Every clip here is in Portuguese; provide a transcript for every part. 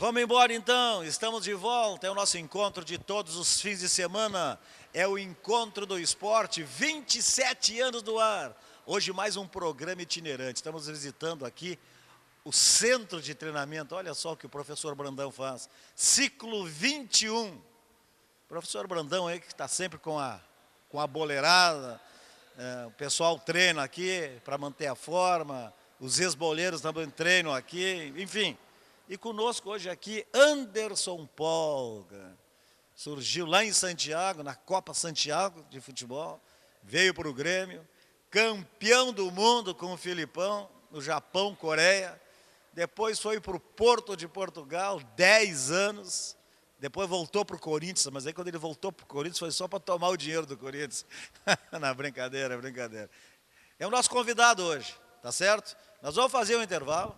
Vamos embora então, estamos de volta, é o nosso encontro de todos os fins de semana, é o Encontro do Esporte, 27 anos do ar. Hoje mais um programa itinerante, estamos visitando aqui o centro de treinamento, olha só o que o professor Brandão faz, ciclo 21. O professor Brandão aí que está sempre com a boleirada, o pessoal treina aqui para manter a forma, os ex-boleiros também treinam aqui, enfim. E conosco hoje aqui, Anderson Polga. Surgiu lá em Santiago, na Copa Santiago de futebol. Veio para o Grêmio. Campeão do mundo com o Filipão, no Japão, Coreia. Depois foi para o Porto de Portugal, 10 anos. Depois voltou para o Corinthians, mas aí quando ele voltou para o Corinthians foi só para tomar o dinheiro do Corinthians. Na brincadeira, brincadeira. É o nosso convidado hoje, tá certo? Nós vamos fazer um intervalo,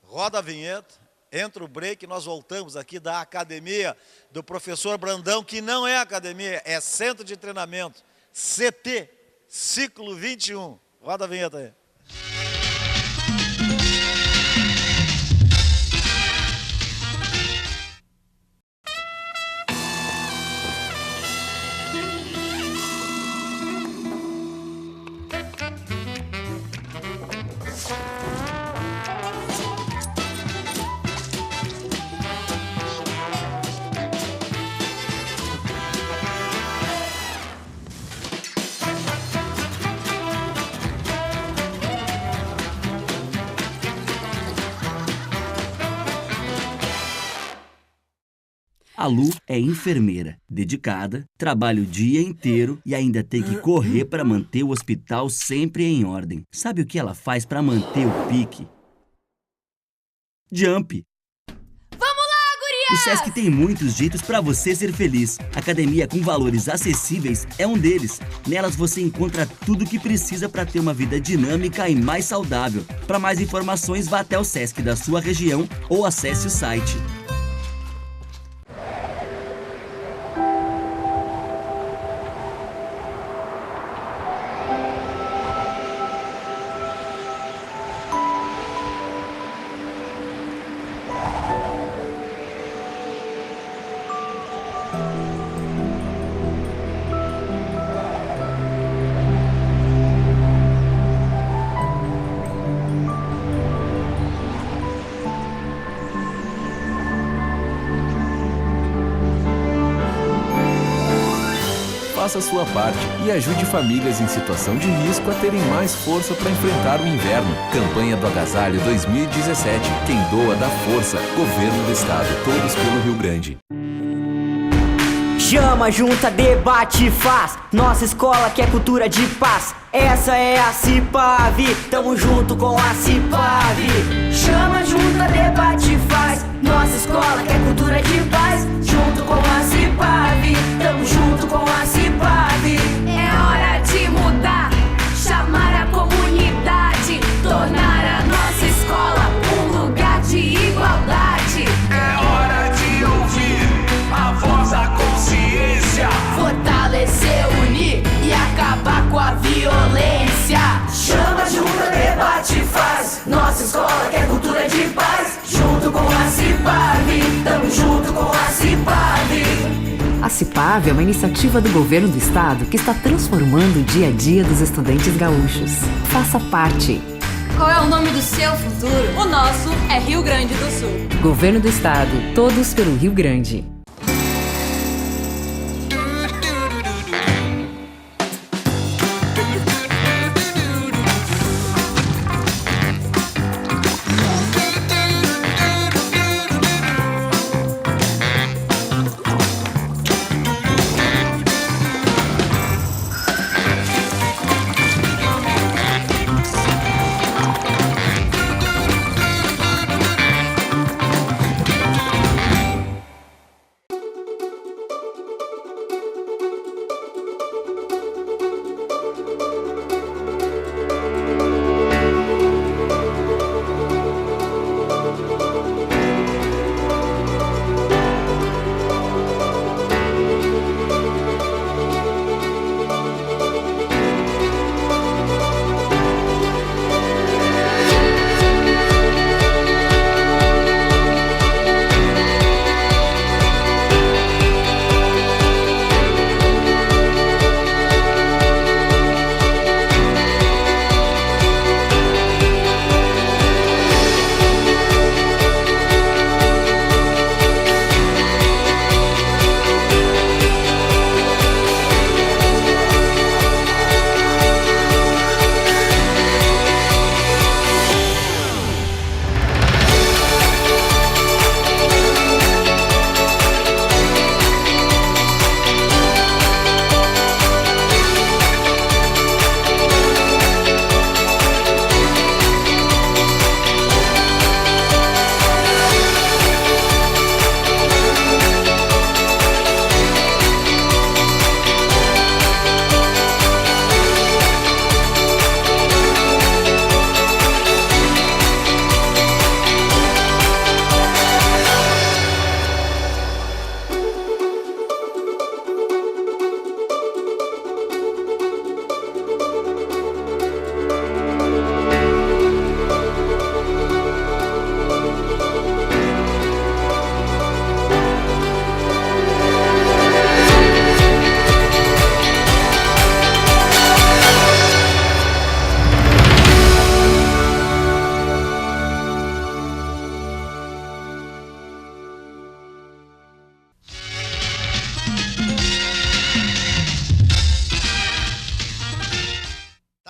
roda a vinheta. Entra o break, nós voltamos aqui da academia do professor Brandão, que não é academia, é centro de treinamento, CT, ciclo 21. Roda a vinheta aí. A Lu é enfermeira, dedicada, trabalha o dia inteiro e ainda tem que correr para manter o hospital sempre em ordem. Sabe o que ela faz para manter o pique? Jump! Vamos lá, gurias! O Sesc tem muitos jeitos para você ser feliz. Academia com valores acessíveis é um deles. Nelas você encontra tudo o que precisa para ter uma vida dinâmica e mais saudável. Para mais informações, vá até o Sesc da sua região ou acesse o site. Faça a sua parte e ajude famílias em situação de risco a terem mais força para enfrentar o inverno. Campanha do Agasalho 2017. Quem doa dá força. Governo do Estado. Todos pelo Rio Grande. Chama, junta, debate, faz. Nossa escola quer cultura de paz. Essa é a Cipavi. Tamo junto com a Cipavi. Chama, junta, debate, faz. Nossa escola quer cultura de paz. Junto com a Cipavi. Tamo junto com a Cipavi. É hora de mudar, chamar a comunidade, tornar a nossa escola um lugar de igualdade. É hora de ouvir a voz da consciência, Fortalecer, unir e acabar com a violência. Chama, junta, debate, faz. Nossa escola quer cultura de paz. Junto com a Cipavi. Tamo junto com a Cipavi. A Cipavi é uma iniciativa do governo do estado que está transformando o dia a dia dos estudantes gaúchos. Faça parte. Qual é o nome do seu futuro? O nosso é Rio Grande do Sul. Governo do estado, todos pelo Rio Grande.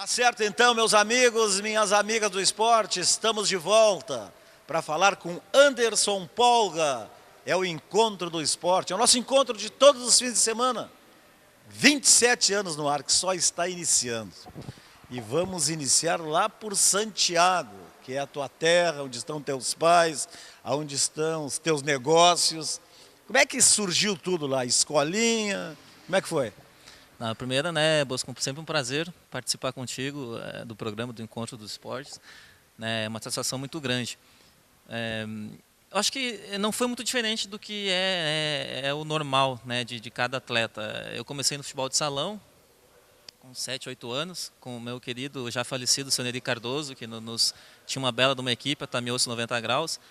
Tá certo então, meus amigos, minhas amigas do esporte, estamos de volta para falar com Anderson Polga. É o Encontro do Esporte, é o nosso encontro de todos os fins de semana. 27 anos no ar, que só está iniciando. E vamos iniciar lá por Santiago, que é a tua terra, onde estão teus pais, onde estão os teus negócios. Como é que surgiu tudo lá? Escolinha? Como é que foi? Na primeira, né, Bosco, sempre um prazer participar contigo do programa do Encontro dos Esportes. É uma satisfação muito grande. Eu acho que não foi muito diferente do que é o normal, né, de cada atleta. Eu comecei no futebol de salão, com 7, 8 anos, com o meu querido, já falecido, seu Neri Cardoso, que tinha uma bela de uma equipe, a Tamioso 90 Graus.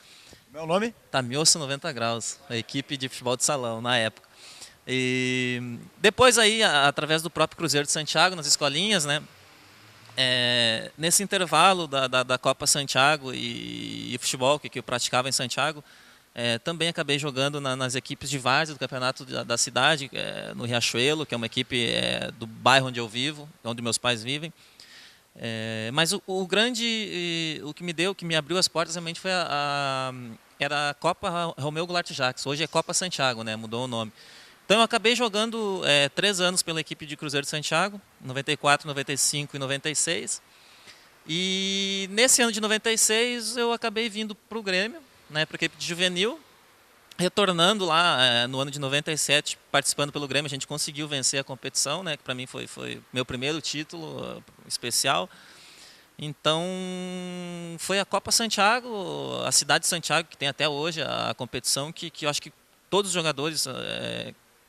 Meu nome? Tamioso 90 Graus, a equipe de futebol de salão, na época. E depois aí, através do próprio Cruzeiro de Santiago, nas escolinhas, né, nesse intervalo da Copa Santiago e futebol que eu praticava em Santiago, também acabei jogando nas equipes de várzea do campeonato da cidade, no Riachuelo, que é uma equipe do bairro onde eu vivo, onde meus pais vivem. Mas o que me abriu as portas realmente foi era a Copa Romeu Goulart Jacques, hoje é Copa Santiago, né, mudou o nome. Então eu acabei jogando 3 anos pela equipe de Cruzeiro de Santiago, 94, 95 e 96. E nesse ano de 96 eu acabei vindo para o Grêmio, né, para a equipe de juvenil, retornando lá no ano de 97, participando pelo Grêmio. A gente conseguiu vencer a competição, né, que para mim foi meu primeiro título especial. Então foi a Copa Santiago, a cidade de Santiago, que tem até hoje a competição, que eu acho que todos os jogadores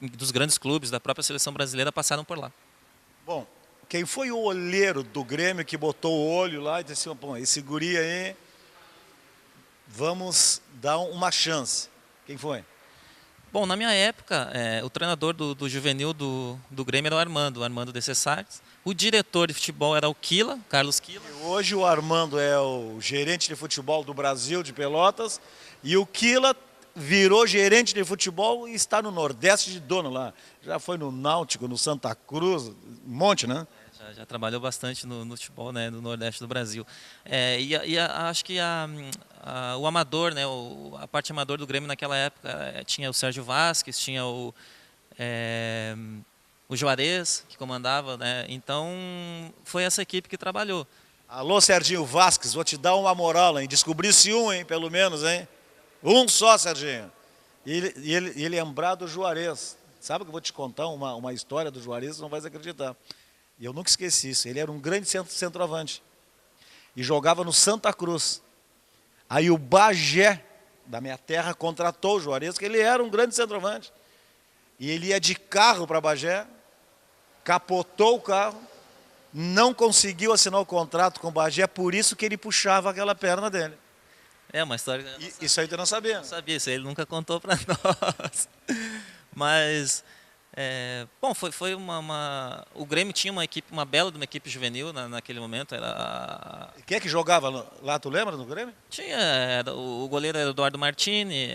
dos grandes clubes, da própria seleção brasileira, passaram por lá. Bom, quem foi o olheiro do Grêmio que botou o olho lá e disse assim, bom, esse guri aí, vamos dar uma chance? Quem foi? Bom, na minha época, o treinador do juvenil do Grêmio era o Armando de Cessares. O diretor de futebol era o Quila, Carlos Quila. E hoje o Armando é o gerente de futebol do Brasil, de Pelotas, e o Quila virou gerente de futebol e está no Nordeste de dono lá. Já foi no Náutico, no Santa Cruz, um monte, né? Já trabalhou bastante no futebol, né, no Nordeste do Brasil. Acho que o amador, né, a parte amador do Grêmio naquela época, tinha o Sérgio Vasquez, tinha o Juarez, que comandava, né? Então foi essa equipe que trabalhou. Alô, Serginho Vasquez, vou te dar uma moral, hein? Descobri-se um, hein, pelo menos, hein? Um só, Serginho. E ele lembrar do Juarez. Sabe que eu vou te contar uma história do Juarez, não vais acreditar. E eu nunca esqueci isso. Ele era um grande centroavante. E jogava no Santa Cruz. Aí o Bagé, da minha terra, contratou o Juarez, porque ele era um grande centroavante. E ele ia de carro para Bagé, capotou o carro, não conseguiu assinar o contrato com o Bagé, por isso que ele puxava aquela perna dele. É uma história... Isso aí tu não sabia? Não sabia, isso aí ele nunca contou para nós. Mas, bom, foi o Grêmio tinha uma bela de uma equipe juvenil naquele momento. Quem é que jogava lá, tu lembra, no Grêmio? Tinha, o goleiro era Eduardo Martini,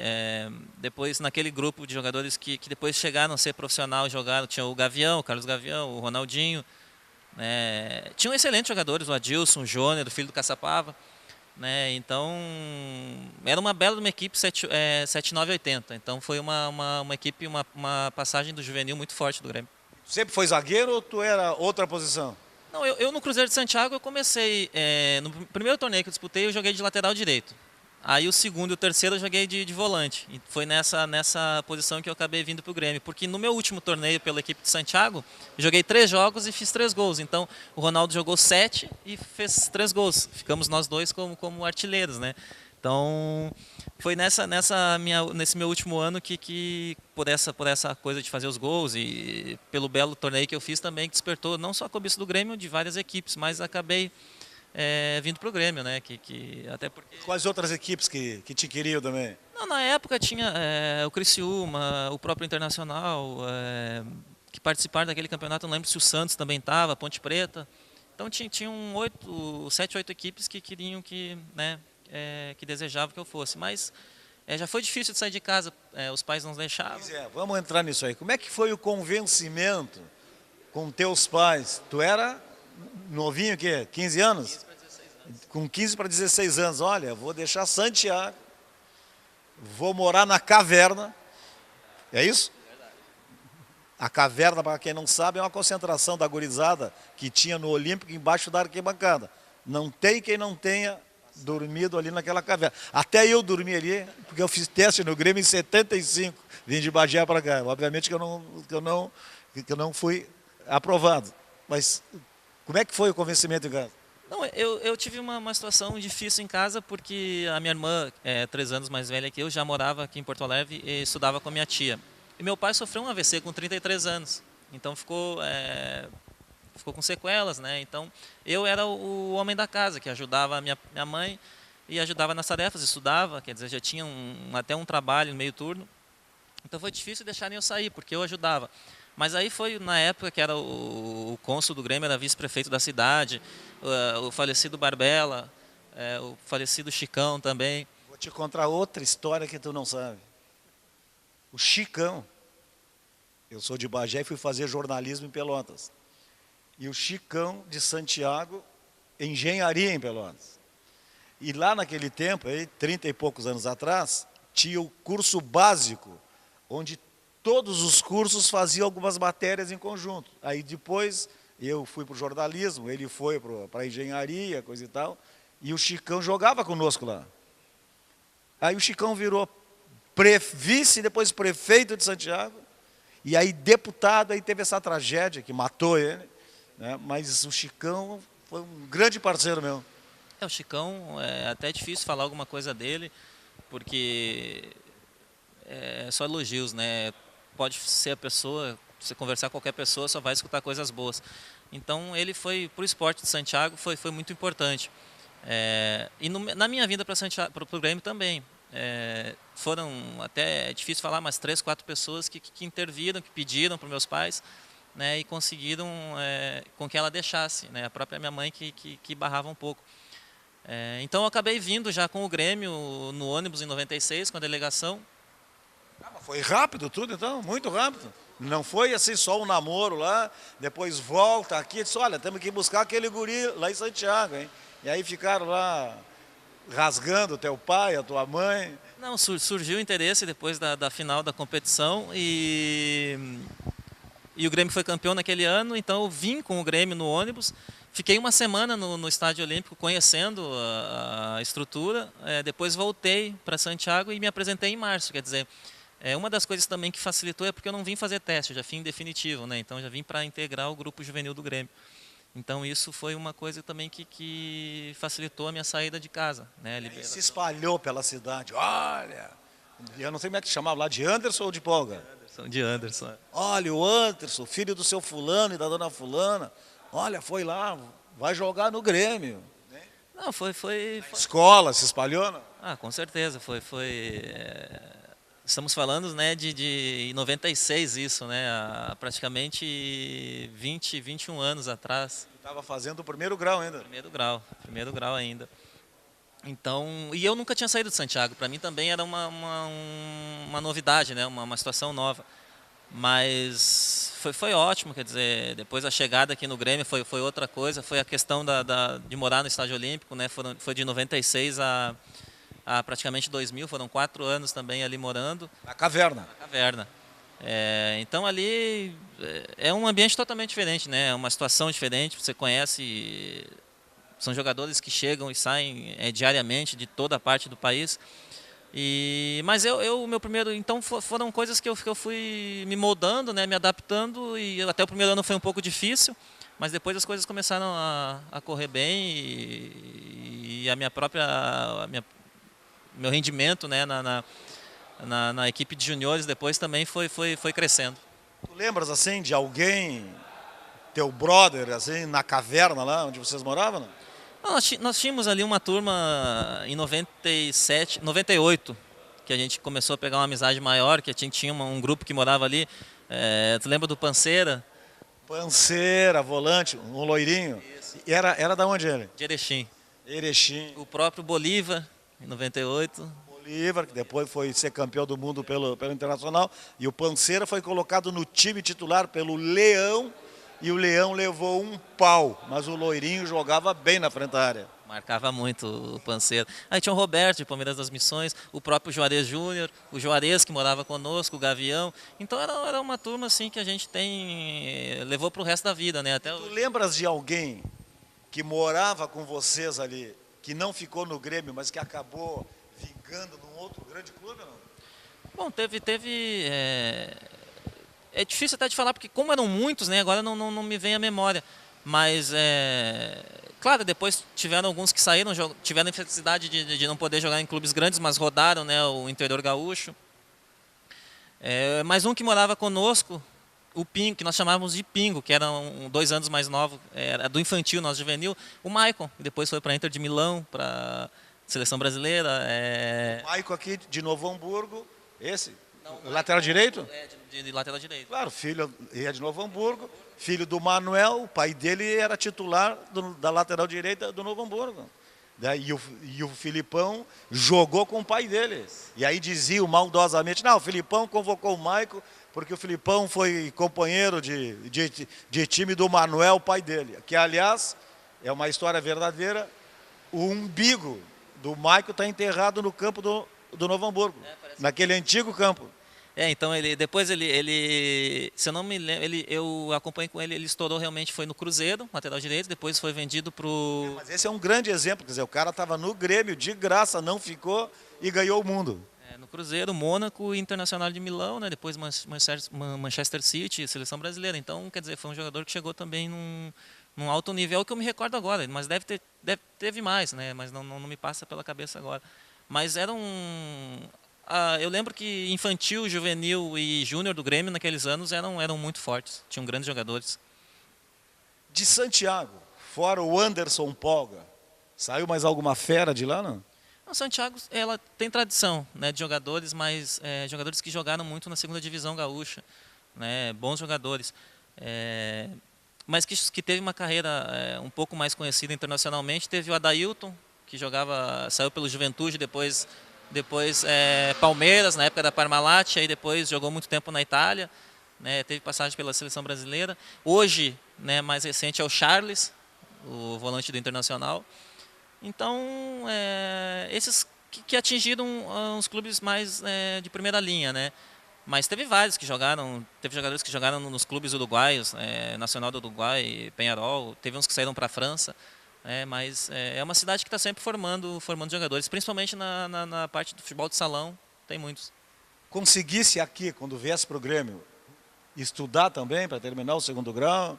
depois naquele grupo de jogadores que depois chegaram a ser profissional e jogaram, tinha o Gavião, o Carlos Gavião, o Ronaldinho. Tinham excelentes jogadores, o Adilson, o Jônior, o filho do Caçapava. Né, então, era uma bela de uma equipe 79-80. Então, foi uma equipe, uma passagem do juvenil muito forte do Grêmio. Sempre foi zagueiro ou tu era outra posição? Não, eu no Cruzeiro de Santiago eu comecei, no primeiro torneio que eu disputei, eu joguei de lateral direito. Aí o segundo e o terceiro eu joguei de volante. E foi nessa posição que eu acabei vindo para o Grêmio. Porque no meu último torneio pela equipe de Santiago, eu joguei 3 jogos e fiz 3 gols. Então o Ronaldo jogou 7 e fez 3 gols. Ficamos nós dois como artilheiros, né? Então foi nesse meu último ano que por essa coisa de fazer os gols e pelo belo torneio que eu fiz também, que despertou não só a cobiça do Grêmio, de várias equipes, mas acabei vindo para o Grêmio, né? Até porque... Quais outras equipes que te queriam também? Não, na época tinha o Criciúma, o próprio Internacional, que participaram daquele campeonato. Não lembro se o Santos também estava, Ponte Preta. Então tinham 7, 8 equipes que queriam que desejavam que eu fosse. Mas já foi difícil de sair de casa, os pais não deixavam. Vamos entrar nisso aí. Como é que foi o convencimento com teus pais? Tu era novinho, o quê? 15 anos? Com 15 para 16 anos, olha, vou deixar Santiago, vou morar na caverna, é isso? A caverna, para quem não sabe, é uma concentração da gurizada que tinha no Olímpico embaixo da arquibancada. Não tem quem não tenha dormido ali naquela caverna. Até eu dormi ali, porque eu fiz teste no Grêmio em 75, vim de Bagé para cá. Obviamente que eu não fui aprovado. Mas como é que foi o convencimento em casa? Não, eu tive uma situação difícil em casa porque a minha irmã, 3 anos mais velha que eu, já morava aqui em Porto Alegre e estudava com a minha tia. E meu pai sofreu um AVC com 33 anos, então ficou com sequelas, né? Então eu era o homem da casa que ajudava a minha mãe e ajudava nas tarefas, estudava, quer dizer, já tinha até um trabalho no meio turno. Então foi difícil deixarem eu sair, porque eu ajudava. Mas aí foi na época que era o cônsul do Grêmio, era vice-prefeito da cidade, o falecido Barbella, o falecido Chicão também. Vou te contar outra história que tu não sabe. O Chicão, eu sou de Bagé e fui fazer jornalismo em Pelotas. E o Chicão de Santiago, engenharia em Pelotas. E lá naquele tempo, aí, 30 e poucos anos atrás, tinha o curso básico, onde todos os cursos faziam algumas matérias em conjunto. Aí depois eu fui para o jornalismo, ele foi para a engenharia, coisa e tal, e o Chicão jogava conosco lá. Aí o Chicão virou vice, depois prefeito de Santiago, e aí deputado, aí teve essa tragédia que matou ele, né? Mas o Chicão foi um grande parceiro meu. O Chicão, é até difícil falar alguma coisa dele, porque é só elogios, né? Pode ser a pessoa, você conversar com qualquer pessoa, só vai escutar coisas boas. Então ele foi, para o esporte de Santiago, foi muito importante. E na minha vinda para o Grêmio também. Foram, até é difícil falar, mas 3, 4 pessoas que interviram, que pediram para os meus pais, né, e conseguiram com que ela deixasse, né, a própria minha mãe que barrava um pouco. Então eu acabei vindo já com o Grêmio no ônibus em 96, com a delegação. Foi rápido tudo então, muito rápido. Não foi assim só um namoro lá, depois volta aqui e disse, olha, temos que buscar aquele guri lá em Santiago, hein? E aí ficaram lá rasgando teu pai, a tua mãe. Não, surgiu o interesse depois da final da competição e o Grêmio foi campeão naquele ano, então eu vim com o Grêmio no ônibus, fiquei uma semana no Estádio Olímpico conhecendo a estrutura, depois voltei para Santiago e me apresentei em março, quer dizer, uma das coisas também que facilitou é porque eu não vim fazer teste, eu já vim em definitivo, né? Então já vim para integrar o grupo juvenil do Grêmio. Então isso foi uma coisa também que facilitou a minha saída de casa, né? Ele se espalhou pela cidade, olha, eu não sei como é que chamava lá, de Anderson ou de Polga? De Anderson. Olha, o Anderson, filho do seu fulano e da dona fulana, olha, foi lá, vai jogar no Grêmio. Não, foi... Escola, se espalhou, não? Ah, com certeza, Estamos falando, né, de 96 isso, né, há praticamente 21 anos atrás. Estava fazendo o primeiro grau ainda. Primeiro grau ainda. Então, e eu nunca tinha saído de Santiago, para mim também era uma novidade, né, uma situação nova. Mas foi ótimo, quer dizer, depois a chegada aqui no Grêmio foi outra coisa, foi a questão de morar no Estádio Olímpico, né, foi de 96 a praticamente 2000, foram 4 anos também ali morando. Na caverna. Na caverna. Então ali é um ambiente totalmente diferente, né? É uma situação diferente, você conhece, são jogadores que chegam e saem diariamente de toda a parte do país. Mas o meu primeiro, então foram coisas que eu fui me moldando, né? Me adaptando, e até o primeiro ano foi um pouco difícil, mas depois as coisas começaram a correr bem e meu rendimento, né, na equipe de juniores depois também foi crescendo. Tu lembras assim de alguém, teu brother, assim, na caverna lá onde vocês moravam? Não, nós tínhamos ali uma turma em 97, 98, que a gente começou a pegar uma amizade maior, que tinha um grupo que morava ali. Tu lembra do Panceira? Panceira, volante, um loirinho. Isso. E era da onde ele? De Erechim. Erechim. O próprio Bolívar, em 98. Bolívar, que depois foi ser campeão do mundo pelo Internacional. E o Panceira foi colocado no time titular pelo Leão e o Leão levou um pau, mas o Loirinho jogava bem na frente da área. Marcava muito o Panceiro. Aí tinha o Roberto, de Palmeiras das Missões, o próprio Juarez Júnior, o Juarez, que morava conosco, o Gavião. Então era uma turma assim que a gente levou para o resto da vida, né? Tu lembras de alguém que morava com vocês ali, que não ficou no Grêmio, mas que acabou vingando num outro grande clube, não? Bom, é difícil até de falar, porque como eram muitos, né? Agora não me vem à memória. Mas, claro, depois tiveram alguns que saíram, tiveram a infelicidade de não poder jogar em clubes grandes, mas rodaram, né, o interior gaúcho. Mais um que morava conosco, o Pingo, que nós chamávamos de Pingo, que era 2 anos mais novo, era do infantil, nosso juvenil, o Maicon, que depois foi para a Inter de Milão, para a seleção brasileira. O Maicon aqui de Novo Hamburgo, esse? Não, lateral direito? De lateral direito. Claro, filho é de Novo Hamburgo, filho do Manuel, o pai dele era titular da lateral direita do Novo Hamburgo. E o Filipão jogou com o pai dele. E aí diziam maldosamente, não, o Filipão convocou o Maicon porque o Filipão foi companheiro de time do Manuel, o pai dele. Que, aliás, é uma história verdadeira. O umbigo do Maicon está enterrado no campo do Novo Hamburgo, naquele antigo campo. Então depois se eu não me lembro, eu acompanhei com ele estourou realmente, foi no Cruzeiro, lateral direito, depois foi vendido pro... Mas esse é um grande exemplo, quer dizer, o cara estava no Grêmio de graça, não ficou e ganhou o mundo. No Cruzeiro, Mônaco e Internacional de Milão, né? Depois Manchester City, seleção brasileira. Então, quer dizer, foi um jogador que chegou também num alto nível, que eu me recordo agora, mas teve mais, né? Mas não me passa pela cabeça agora. Mas era eu lembro que infantil, juvenil e júnior do Grêmio naqueles anos eram muito fortes, tinham grandes jogadores. De Santiago, fora o Anderson Polga, saiu mais alguma fera de lá, não? Não, Santiago, ela tem tradição, né, de jogadores, mas jogadores que jogaram muito na segunda divisão gaúcha, né, bons jogadores, mas que teve uma carreira um pouco mais conhecida internacionalmente. Teve o Adailton, que saiu pelo Juventude, depois Palmeiras, na época da Parmalat, aí depois jogou muito tempo na Itália, né, teve passagem pela seleção brasileira. Hoje, né, mais recente, é o Charles, o volante do Internacional. Então, esses que atingiram os clubes mais de primeira linha, né? Mas teve vários que jogaram, teve jogadores que jogaram nos clubes uruguaios, Nacional do Uruguai, Peñarol, teve uns que saíram para a França. Mas é uma cidade que está sempre formando jogadores, principalmente na parte do futebol de salão, tem muitos. Conseguisse aqui, quando viesse para o Grêmio, estudar também para terminar o 2º grau?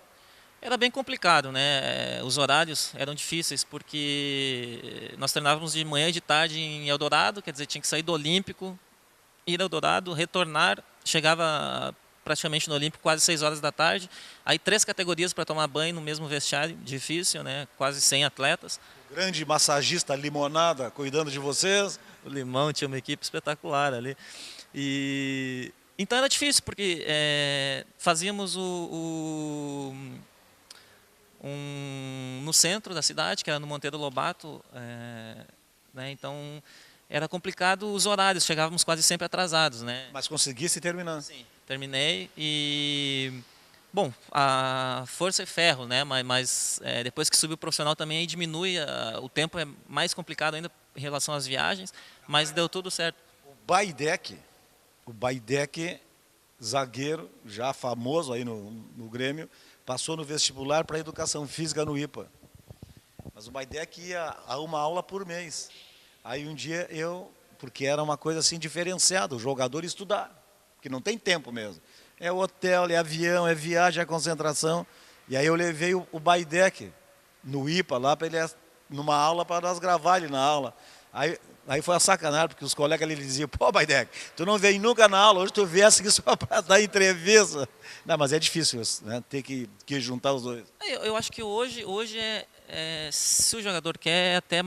Era bem complicado, né? Os horários eram difíceis, porque nós treinávamos de manhã e de tarde em Eldorado, quer dizer, tinha que sair do Olímpico, ir ao Eldorado, retornar, chegava praticamente no Olímpico quase 6 horas da tarde, aí 3 categorias para tomar banho no mesmo vestiário, difícil, né? Quase 100 atletas. O grande massagista Limonada cuidando de vocês. O Limão tinha uma equipe espetacular ali. Então era difícil, porque fazíamos no centro da cidade, que era no Monteiro Lobato, né? Então era complicado os horários, chegávamos quase sempre atrasados, né? Mas conseguisse terminar? Sim, terminei e... Bom, a força é ferro, né? Mas depois que subiu o profissional também aí diminui, o tempo é mais complicado ainda em relação às viagens, mas deu tudo certo. O Baidec, zagueiro, já famoso aí no Grêmio, passou no vestibular para Educação Física no IPA. Mas o Baidec ia a uma aula por mês. Aí um dia porque era uma coisa assim diferenciada, o jogador estudar, que não tem tempo mesmo. É hotel, é avião, é viagem, é concentração. E aí eu levei o Baidec no IPA lá, para ele numa aula, para nós gravar ele na aula. Aí foi a sacanagem, porque os colegas ali diziam, pô, Baidec, tu não vem nunca na aula, hoje tu viesse aqui só para dar entrevista. Não, mas é difícil isso, né? Ter que juntar os dois. Eu acho que hoje se o jogador quer, até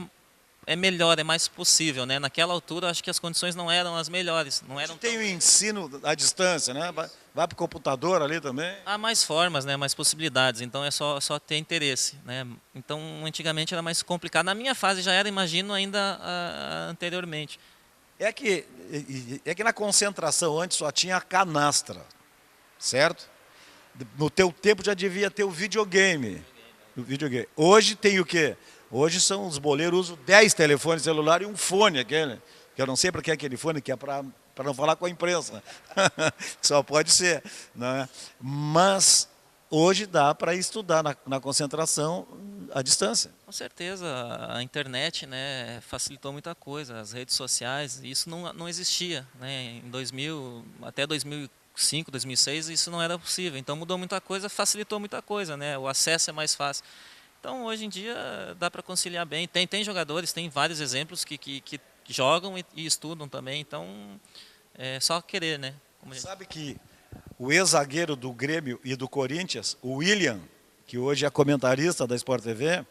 é melhor, é mais possível, né? Naquela altura, acho que as condições não eram as melhores. Tem o ensino à distância, né? Vai para o computador ali também. Há mais formas, né? Mais possibilidades, então é só ter interesse, né? Então, antigamente era mais complicado. Na minha fase já era, imagino, ainda anteriormente. É que na concentração antes só tinha a canastra, certo? No teu tempo já devia ter o videogame. Hoje tem o quê? Hoje são os boleiros, usam 10 telefones celulares e um fone, aquele, que eu não sei para que é aquele fone, que é para não falar com a imprensa. Só pode ser. Né? Mas hoje dá para estudar na concentração à distância. Com certeza, a internet, né, facilitou muita coisa, as redes sociais, isso não existia. Né? Em 2000, até 2005, 2006, isso não era possível. Então mudou muita coisa, facilitou muita coisa, né? O acesso é mais fácil. Então hoje em dia dá para conciliar bem. Tem jogadores, tem vários exemplos que jogam e estudam também, então é só querer, né? Sabe que o ex-zagueiro do Grêmio e do Corinthians, o William, que hoje é comentarista da Sport TV,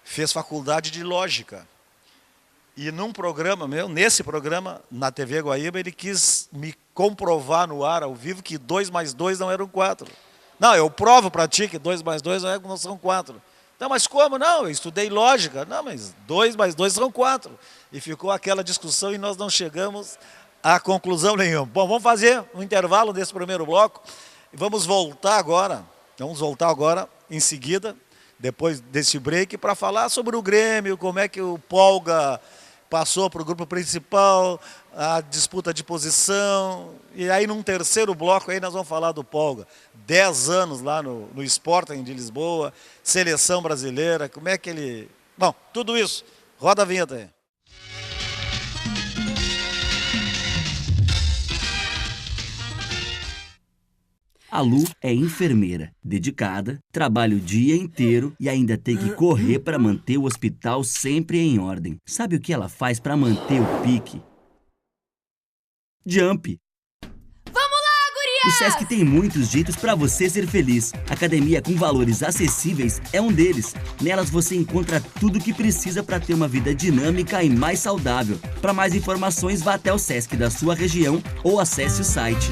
fez faculdade de lógica. E num programa meu, nesse programa, na TV Guaíba, ele quis me comprovar no ar, ao vivo, que 2 mais 2 não eram 4. Não, eu provo para ti que 2 mais 2 não são 4. Não, mas como? Não, eu estudei lógica. Não, mas 2 mais 2 são 4. E ficou aquela discussão e nós não chegamos a conclusão nenhuma. Bom, vamos fazer um intervalo desse primeiro bloco. Vamos voltar agora em seguida, depois desse break, para falar sobre o Grêmio, como é que o Polga passou para o grupo principal, a disputa de posição. E aí, num terceiro bloco, aí nós vamos falar do Polga. 10 anos lá no Sporting de Lisboa, seleção brasileira, como é que ele... Bom, tudo isso. Roda a vinheta aí. A Lu é enfermeira, dedicada, trabalha o dia inteiro e ainda tem que correr para manter o hospital sempre em ordem. Sabe o que ela faz para manter o pique? Jump! Vamos lá, gurias! O Sesc tem muitos jeitos para você ser feliz. Academia com valores acessíveis é um deles. Nelas você encontra tudo o que precisa para ter uma vida dinâmica e mais saudável. Para mais informações, vá até o Sesc da sua região ou acesse o site.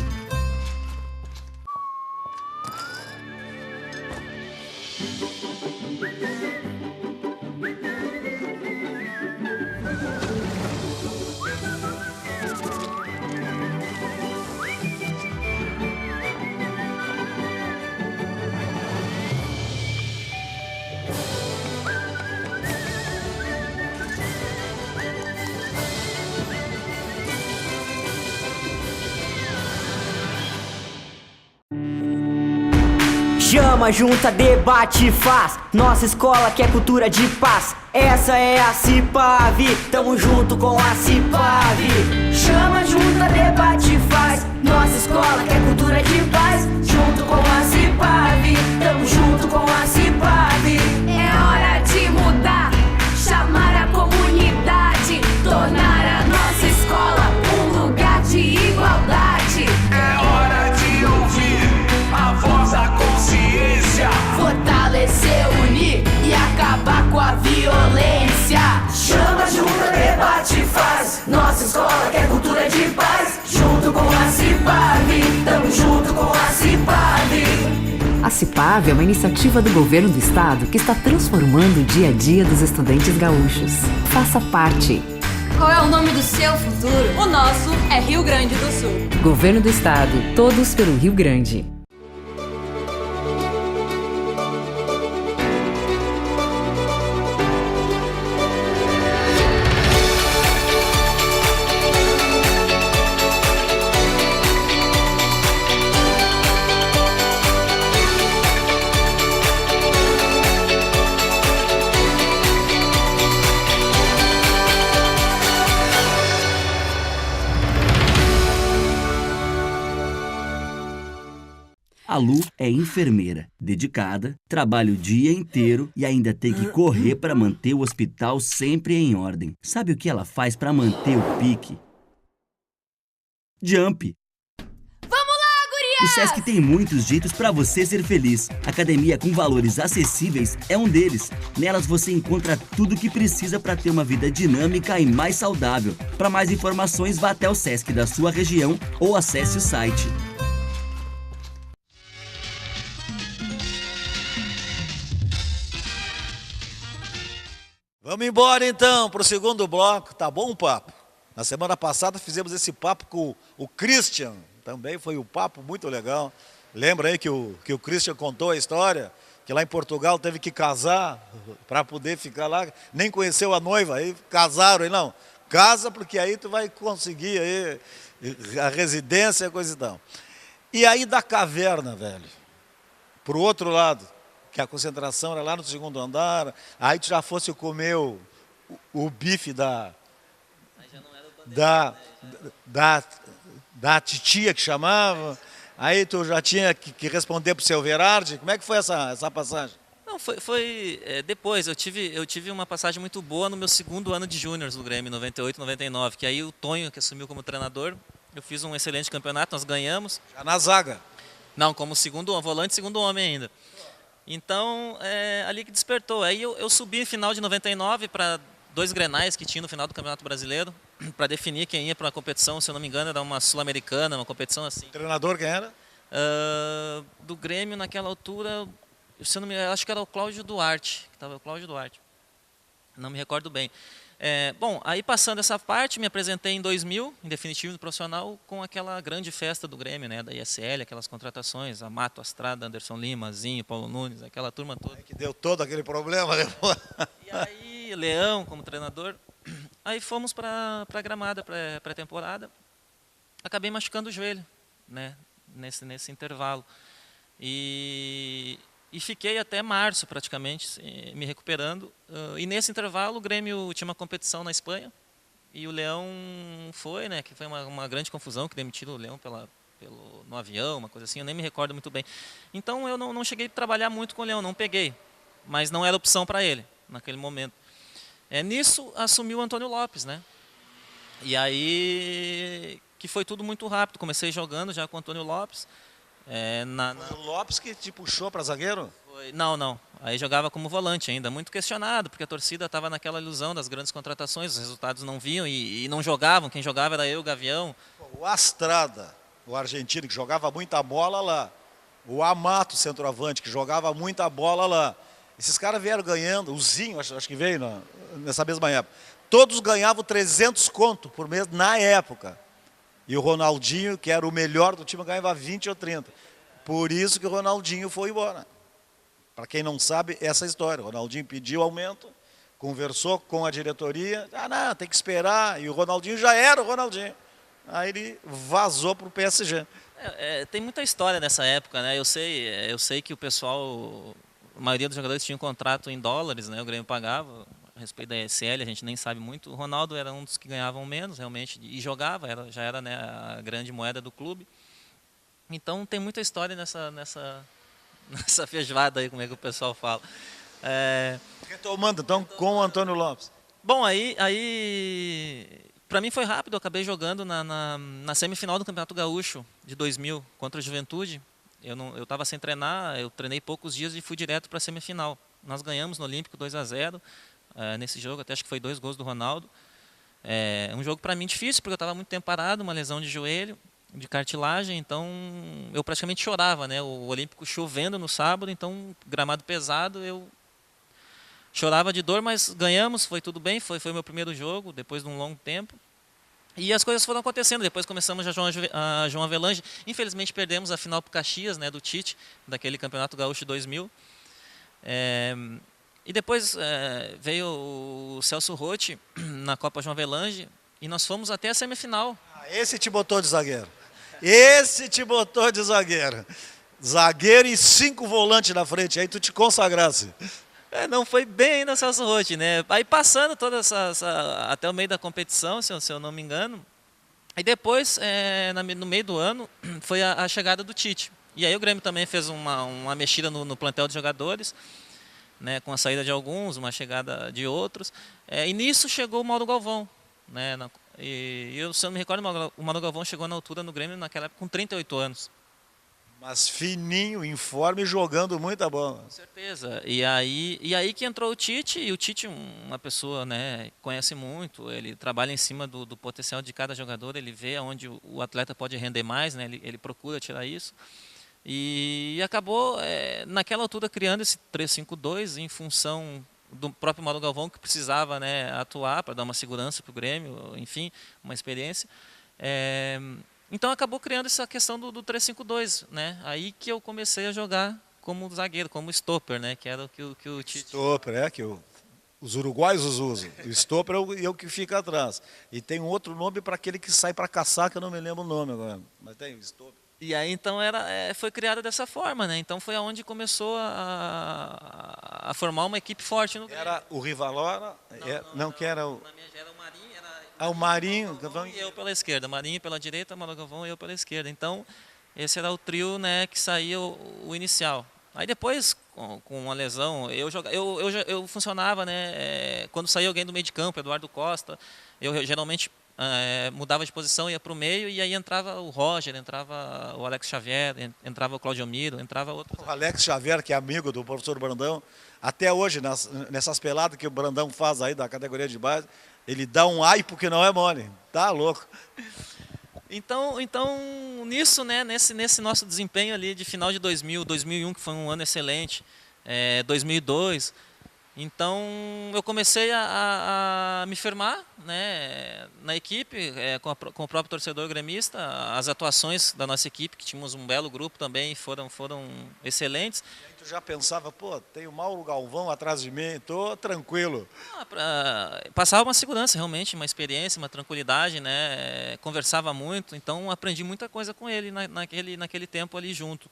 Chama, junta, debate, faz. Nossa escola quer cultura de paz. Essa é a Cipavi, tamo junto com a Cipavi. Chama, junta, debate, faz. Nossa escola quer cultura de paz. Junto com a Cipavi, tamo junto com a Cipavi. É hora de mudar, chamar a comunidade, tornar a nossa escola um lugar de igualdade. É hora de ouvir a voz da consciência. Fortalecer, unir e acabar com a violência. Chama, junta, debate, faz. Nossa escola quer cultura de paz. Junto com a Cipavi, tamo junto com a Cipavi. A Cipavi é uma iniciativa do governo do estado que está transformando o dia a dia dos estudantes gaúchos. Faça parte. Qual é o nome do seu futuro? O nosso é Rio Grande do Sul. Governo do estado, todos pelo Rio Grande. A Lu é enfermeira, dedicada, trabalha o dia inteiro e ainda tem que correr para manter o hospital sempre em ordem. Sabe o que ela faz para manter o pique? Jump! Vamos lá, gurias! O Sesc tem muitos jeitos para você ser feliz. Academia com valores acessíveis é um deles. Nelas você encontra tudo o que precisa para ter uma vida dinâmica e mais saudável. Para mais informações, vá até o Sesc da sua região ou acesse o site. Vamos embora então para o segundo bloco. Tá bom o papo? Na semana passada fizemos esse papo com o Christian. Também foi um papo muito legal. Lembra aí que o Christian contou a história? Que lá em Portugal teve que casar para poder ficar lá. Nem conheceu a noiva, aí casaram. Aí não, casa porque aí tu vai conseguir aí a residência, coisa e tal. E aí da caverna, velho, pro outro lado, que a concentração era lá no segundo andar, aí tu já fosse comer o bife da titia que chamava, aí tu já tinha que responder pro seu Verardi. Como é que foi essa passagem? Não, foi depois, eu tive uma passagem muito boa no meu segundo ano de júniors no Grêmio, 98, 99, que aí o Tonho, que assumiu como treinador, eu fiz um excelente campeonato, nós ganhamos. Já na zaga? Não, como volante, segundo homem ainda. Então, ali que despertou. Aí eu subi em final de 99 para 2 grenais que tinha no final do Campeonato Brasileiro, para definir quem ia para uma competição, se eu não me engano, era uma sul-americana, uma competição assim. O treinador quem era? Do Grêmio naquela altura, se eu não me engano, acho que era o Cláudio Duarte, que estava o Cláudio Duarte. Não me recordo bem. Bom, aí passando essa parte, me apresentei em 2000, em definitivo no profissional, com aquela grande festa do Grêmio, né, da ISL, aquelas contratações, Amato, Astrada, Anderson Lima, Zinho, Paulo Nunes, aquela turma toda. Que deu todo aquele problema depois. E aí, Leão como treinador, aí fomos para Gramada, pré-temporada, acabei machucando o joelho, né, nesse intervalo. E fiquei até março, praticamente, me recuperando. E nesse intervalo, o Grêmio tinha uma competição na Espanha. E o Leão foi, né? Que foi uma grande confusão, que demitiram o Leão no avião, uma coisa assim. Eu nem me recordo muito bem. Então, eu não cheguei a trabalhar muito com o Leão, não peguei. Mas não era opção para ele, naquele momento. Nisso, assumiu o Antônio Lopes, né? E aí, que foi tudo muito rápido. Comecei jogando já com o Antônio Lopes. O Lopes que te puxou para zagueiro? Não. Aí jogava como volante ainda, muito questionado, porque a torcida estava naquela ilusão das grandes contratações, os resultados não vinham e não jogavam. Quem jogava era eu, o Gavião. O Astrada, o argentino, que jogava muita bola lá. O Amato, centroavante, que jogava muita bola lá. Esses caras vieram ganhando, o Zinho, acho que veio nessa mesma época. Todos ganhavam 300 conto por mês na época. E o Ronaldinho, que era o melhor do time, ganhava 20 ou 30. Por isso que o Ronaldinho foi embora. Para quem não sabe, essa história. O Ronaldinho pediu aumento, conversou com a diretoria. Não, tem que esperar. E o Ronaldinho já era o Ronaldinho. Aí ele vazou para o PSG. Tem muita história nessa época, né? Eu sei que o pessoal, a maioria dos jogadores tinha um contrato em dólares, né? O Grêmio pagava. A respeito da ESL, a gente nem sabe muito. O Ronaldo era um dos que ganhavam menos, realmente, e jogava, já era, né, a grande moeda do clube. Então, tem muita história nessa feijoada aí, como é que o pessoal fala. Retomando, então, com o Antônio Lopes. Bom, aí para mim foi rápido. Eu acabei jogando na semifinal do Campeonato Gaúcho de 2000 contra a Juventude. Eu estava sem treinar, eu treinei poucos dias e fui direto para a semifinal. Nós ganhamos no Olímpico 2-0. Nesse jogo, até acho que foi 2 gols do Ronaldo. Um jogo para mim difícil, porque eu estava muito tempo parado, uma lesão de joelho, de cartilagem, então eu praticamente chorava, né? O Olímpico chovendo no sábado, então gramado pesado, eu chorava de dor, mas ganhamos, foi tudo bem, foi o meu primeiro jogo, depois de um longo tempo. E as coisas foram acontecendo, depois começamos a João Avelange. Infelizmente perdemos a final para o Caxias, né, do Tite, daquele Campeonato Gaúcho 2000. E depois veio o Celso Rotti na Copa João Avelange e nós fomos até a semifinal. Esse te botou de zagueiro. Esse te botou de zagueiro. Zagueiro e 5 volantes na frente, aí tu te consagrasse. Não foi bem ainda Celso Rotti, né? Aí passando toda até o meio da competição, se eu não me engano. E depois, no meio do ano, foi a chegada do Tite. E aí o Grêmio também fez uma mexida no plantel de jogadores, né, com a saída de alguns, uma chegada de outros. E nisso chegou o Mauro Galvão. Né, e eu, se eu não me recordo, o Mauro Galvão chegou na altura no Grêmio naquela época com 38 anos. Mas fininho, informe e jogando muita bola. Com certeza. E aí que entrou o Tite, e o Tite, uma pessoa, né, conhece muito, ele trabalha em cima do potencial de cada jogador, ele vê onde o atleta pode render mais, né, ele procura tirar isso. E acabou, naquela altura, criando esse 3-5-2 em função do próprio Mauro Galvão, que precisava, né, atuar para dar uma segurança para o Grêmio, enfim, uma experiência. Então acabou criando essa questão do 3-5-2, né? Aí que eu comecei a jogar como zagueiro, como stopper, né? Que era o que o Tite... Stopper, os uruguaios os usam. O stopper é o que fica atrás. E tem um outro nome para aquele que sai para caçar, que eu não me lembro o nome agora. Mas tem o stopper. E aí então foi criada dessa forma, né? Então foi aonde começou a formar uma equipe forte no Grêmio. Era o Rivalora? Não, que era o... Na minha era o Marinho, o Marinho. E eu pela esquerda. Marinho pela direita, Manuel Galvão e eu pela esquerda. Então esse era o trio, né, que saía o inicial. Aí depois, com uma lesão, eu funcionava, né? Quando saía alguém do meio de campo, Eduardo Costa, eu geralmente mudava de posição, ia para o meio, e aí entrava o Roger, entrava o Alex Xavier, entrava o Claudio Miro, entrava outro. O Alex Xavier, que é amigo do professor Brandão, até hoje, nessas peladas que o Brandão faz aí da categoria de base, ele dá um aipo que não é mole. Tá louco. Então nisso, né, nesse nosso desempenho ali de final de 2000, 2001, que foi um ano excelente, 2002, então eu comecei a me firmar, né, na equipe, com o próprio torcedor gremista. As atuações da nossa equipe, que tínhamos um belo grupo também, foram excelentes. E aí tu já pensava, pô, tem o Mauro Galvão atrás de mim, tô tranquilo. Passava uma segurança, realmente, uma experiência, uma tranquilidade, né, conversava muito, então aprendi muita coisa com ele naquele tempo ali junto.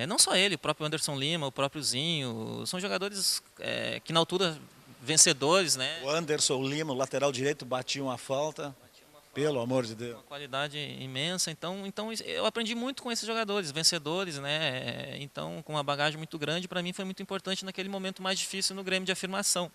Não só ele, o próprio Anderson Lima, o próprio Zinho, são jogadores que na altura vencedores, né? O Anderson Lima, o lateral direito, batia uma falta, pelo amor de Deus. Uma qualidade imensa, então eu aprendi muito com esses jogadores, vencedores, né? Então, com uma bagagem muito grande, para mim foi muito importante naquele momento mais difícil no Grêmio de afirmação.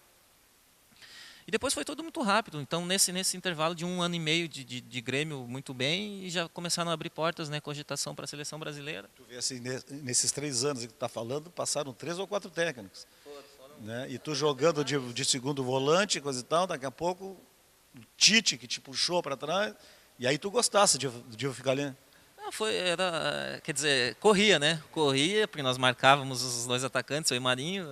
E depois foi tudo muito rápido, então nesse intervalo de 1 ano e meio de Grêmio muito bem, e já começaram a abrir portas, né, cogitação para a seleção brasileira. Tu vê assim, nesses 3 anos que tu está falando, passaram 3 ou 4 técnicos. Né? E tu jogando de segundo volante, coisa e tal, daqui a pouco o Tite que te puxou para trás, e aí tu gostasse de ficar ali. Quer dizer, corria, né? Corria, porque nós marcávamos os 2 atacantes, eu e Marinho.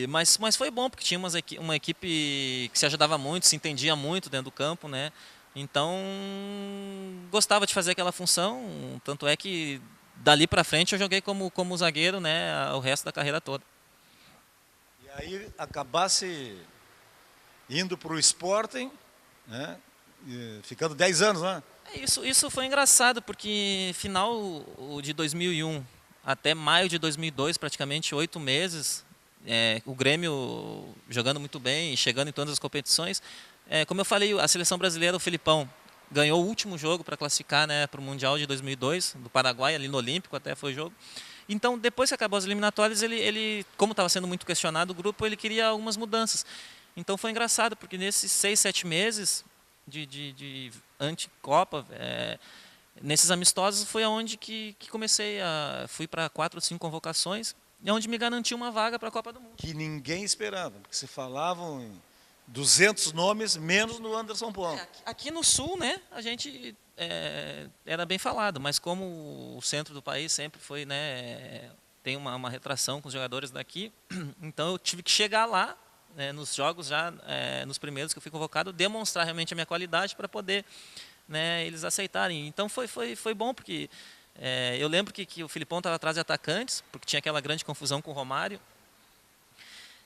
Mas foi bom, porque tinha uma equipe que se ajudava muito, se entendia muito dentro do campo, né? Então, gostava de fazer aquela função, tanto é que dali para frente eu joguei como zagueiro, né, o resto da carreira toda. E aí acabasse indo para o Sporting, né? Ficando 10 anos, né? Isso foi engraçado, porque final de 2001 até maio de 2002, praticamente 8 meses, o Grêmio jogando muito bem, chegando em todas as competições. Como eu falei, a seleção brasileira, o Filipão, ganhou o último jogo para classificar, né, para o Mundial de 2002, do Paraguai, ali no Olímpico até foi o jogo. Então, depois que acabou as eliminatórias, ele como estava sendo muito questionado o grupo, ele queria algumas mudanças. Então foi engraçado, porque nesses 6, 7 meses de anti-Copa, nesses amistosos, foi aonde que comecei fui para 4 ou 5 convocações, e onde me garantiu uma vaga para a Copa do Mundo. Que ninguém esperava, porque se falavam em 200 nomes, menos no Anderson Ponte. Aqui no Sul, né, a gente era bem falado, mas como o centro do país sempre foi, né, tem uma retração com os jogadores daqui, então eu tive que chegar lá, nos jogos já, nos primeiros que eu fui convocado, demonstrar realmente a minha qualidade para poder, né, eles aceitarem. Então foi bom, porque eu lembro que o Filipão estava atrás de atacantes, porque tinha aquela grande confusão com o Romário.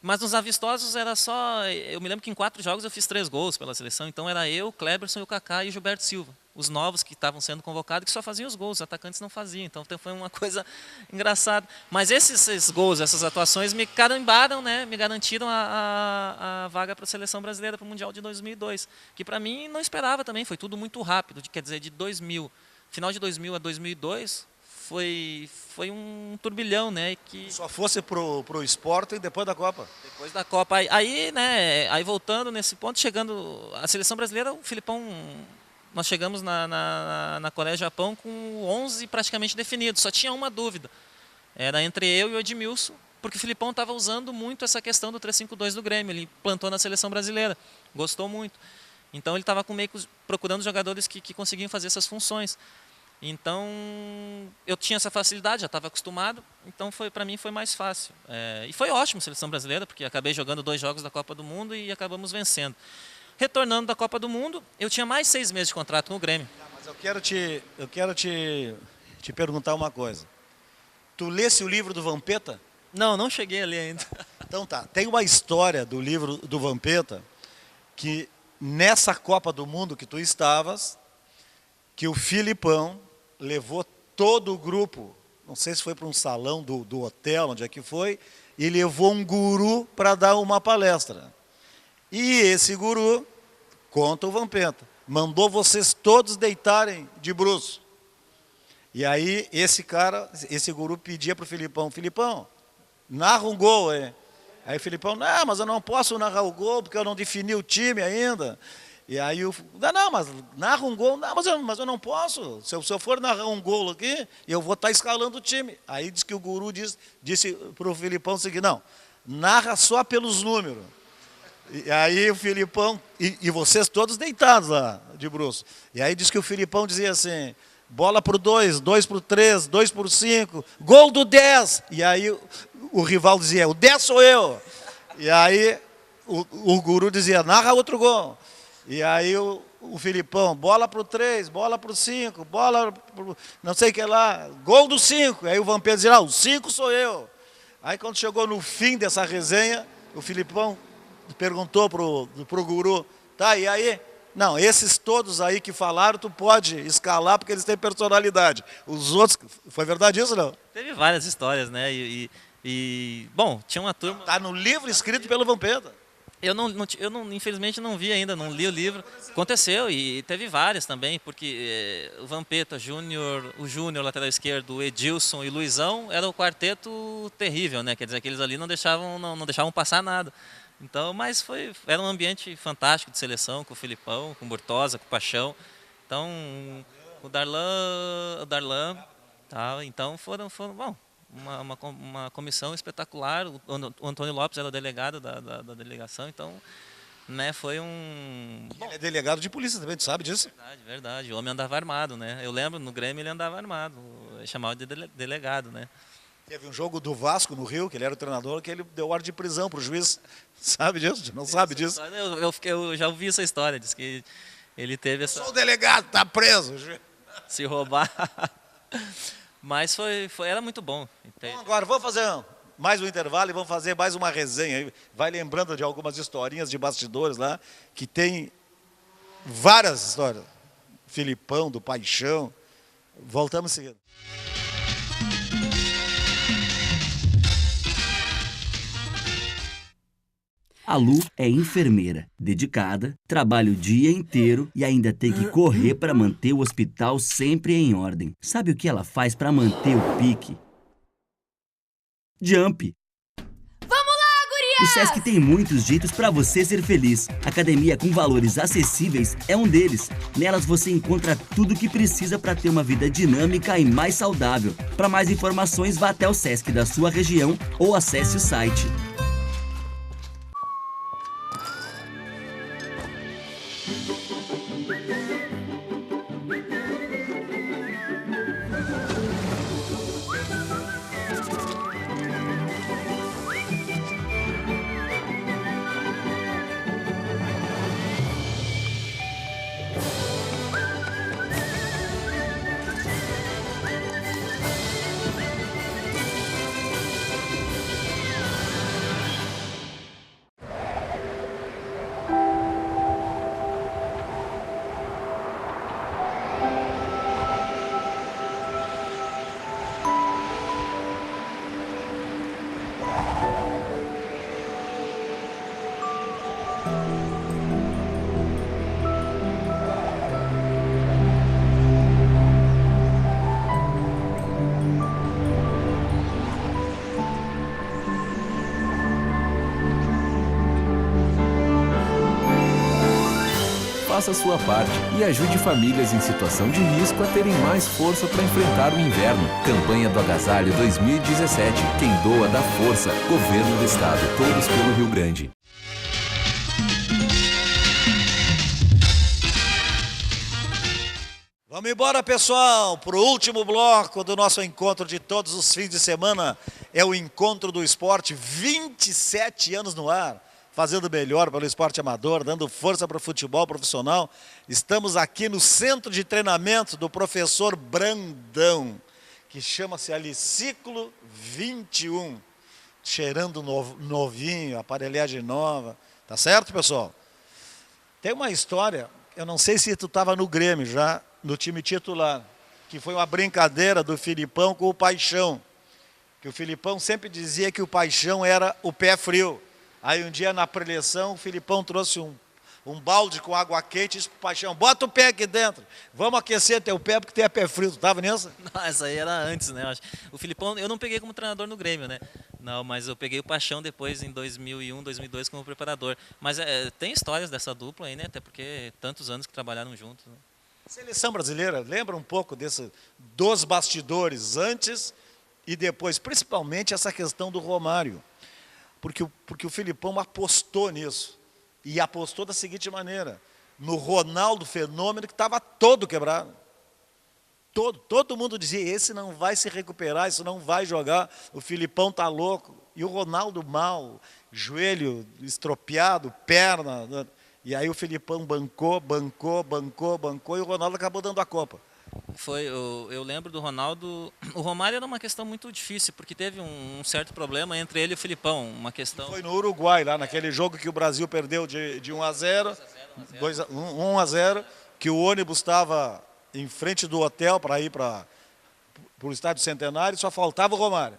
Mas nos amistosos era só... Eu me lembro que em 4 jogos eu fiz 3 gols pela seleção. Então era eu, Kleberson, o Kaká e o Gilberto Silva. Os novos que estavam sendo convocados, que só faziam os gols, os atacantes não faziam. Então foi uma coisa engraçada. Mas esses gols, essas atuações me carimbaram, né? Me garantiram a vaga para a seleção brasileira para o Mundial de 2002. Que para mim não esperava também, foi tudo muito rápido. Quer dizer, de 2000, final de 2000 a 2002... Foi um turbilhão, né? Que só fosse pro Sporting depois da Copa. Depois da Copa. Aí, né? Aí voltando nesse ponto, chegando a seleção brasileira, o Filipão, nós chegamos na Coreia Japão com 11 praticamente definidos. Só tinha uma dúvida. Era entre eu e o Edmilson, porque o Filipão estava usando muito essa questão do 3-5-2 do Grêmio. Ele plantou na seleção brasileira, gostou muito. Então ele estava procurando jogadores que conseguiam fazer essas funções. Então, eu tinha essa facilidade, já estava acostumado, então para mim foi mais fácil. E foi ótimo a seleção brasileira, porque acabei jogando 2 jogos da Copa do Mundo e acabamos vencendo. retornando da Copa do Mundo, eu tinha mais 6 meses de contrato com o Grêmio. Mas eu quero te perguntar uma coisa. Tu lesse o livro do Vampeta? Não cheguei ali ainda. Então tá, tem uma história do livro do Vampeta que nessa Copa do Mundo que tu estavas, que o Filipão levou todo o grupo, não sei se foi para um salão do hotel, onde é que foi, e levou um guru para dar uma palestra. E esse guru, conta o Vampeta, mandou vocês todos deitarem de bruços. E aí esse guru pedia para o Filipão, Filipão, narra um gol aí. Aí o Filipão, não, mas eu não posso narrar o gol porque eu não defini o time ainda. E aí mas narra um gol, não, mas eu não posso. Se eu for narrar um gol aqui, eu vou estar escalando o time. Aí diz que o guru disse para o Filipão o seguinte, não, narra só pelos números. E aí o Filipão, e vocês todos deitados lá, de bruços. E aí diz que o Filipão dizia assim, bola pro 2, 2 pro 3, 2 pro 5, gol do 10. E aí o rival dizia, o 10 sou eu. E aí o guru dizia, narra outro gol. E aí o Filipão, bola pro 3, bola pro 5, bola pro não sei o que lá, gol do 5. Aí o Vampeta dizia, o 5 sou eu. Aí quando chegou no fim dessa resenha, o Filipão perguntou pro guru, tá, e aí? Não, esses todos aí que falaram, tu pode escalar porque eles têm personalidade. Os outros, foi verdade isso, não? Teve várias histórias, né? Bom, tinha uma turma... Tá no livro escrito pelo Vampeta. Eu infelizmente não vi ainda, não li o livro. Aconteceu e teve várias também, porque o Vampeta, o Júnior, lateral esquerdo, o Edilson e o Luizão era o quarteto terrível, né? Quer dizer, aqueles ali não deixavam passar nada. Então, mas era um ambiente fantástico de seleção, com o Filipão, com o Murtosa, com o Paixão. Então, o Darlan, tá? Então foram bom, uma comissão espetacular. O Antônio Lopes era o delegado da delegação, então, né, foi um... Bom, ele é delegado de polícia também, tu sabe disso? Verdade. O homem andava armado, né? Eu lembro, no Grêmio ele andava armado, chamava de delegado, né? Teve um jogo do Vasco no Rio, que ele era o treinador, que ele deu ordem de prisão para o juiz. Sabe disso? Não sabe disso? Eu já ouvi essa história, diz que ele teve essa... Sou o delegado, tá preso. Se roubar. Mas era muito bom. Bom, agora vamos fazer mais um intervalo e vamos fazer mais uma resenha. Vai lembrando de algumas historinhas de bastidores lá, que tem várias histórias. Filipão, do Paixão. Voltamos em seguida. A Lu é enfermeira, dedicada, trabalha o dia inteiro e ainda tem que correr para manter o hospital sempre em ordem. Sabe o que ela faz para manter o pique? Jump! Vamos lá, guria! O Sesc tem muitos jeitos para você ser feliz. Academia com valores acessíveis é um deles. Nelas você encontra tudo o que precisa para ter uma vida dinâmica e mais saudável. Para mais informações, vá até o Sesc da sua região ou acesse o site. Faça a sua parte e ajude famílias em situação de risco a terem mais força para enfrentar o inverno. Campanha do Agasalho 2017. Quem doa dá força. Governo do Estado. Todos pelo Rio Grande. Vamos embora, pessoal, para o último bloco do nosso encontro de todos os fins de semana. É o Encontro do Esporte, 27 anos no ar. fazendo melhor pelo esporte amador, dando força para o futebol profissional. Estamos aqui no centro de treinamento do professor Brandão, que chama-se ali Ciclo 21. Cheirando novinho, aparelhagem nova. Tá certo, pessoal? Tem uma história, eu não sei se tu estava no Grêmio já, no time titular, que foi uma brincadeira do Filipão com o Paixão. Que o Filipão sempre dizia que o Paixão era o pé frio. Aí um dia na preleção o Filipão trouxe um balde com água quente e disse pro Paixão, bota o pé aqui dentro, vamos aquecer teu pé porque tu é pé frio. Tu estava nisso? Não, essa aí era antes, né? O Filipão, eu não peguei como treinador no Grêmio, né? Não, mas eu peguei o Paixão depois em 2001, 2002 como preparador. Mas tem histórias dessa dupla aí, né? Até porque tantos anos que trabalharam juntos. Né? Seleção brasileira, lembra um pouco dos bastidores antes e depois, principalmente essa questão do Romário. Porque o Filipão apostou nisso. E apostou da seguinte maneira, no Ronaldo Fenômeno, que estava todo quebrado. Todo mundo dizia, esse não vai se recuperar, isso não vai jogar, o Filipão tá louco. E o Ronaldo mal, joelho estropiado, perna. E aí o Filipão bancou, e o Ronaldo acabou dando a Copa. Eu lembro do Ronaldo. O Romário era uma questão muito difícil, porque teve um certo problema entre ele e o Filipão. Uma questão. Foi no Uruguai, lá naquele jogo que o Brasil perdeu de 1-0, 1-0, que o ônibus estava em frente do hotel para ir para o Estádio Centenário, só faltava o Romário.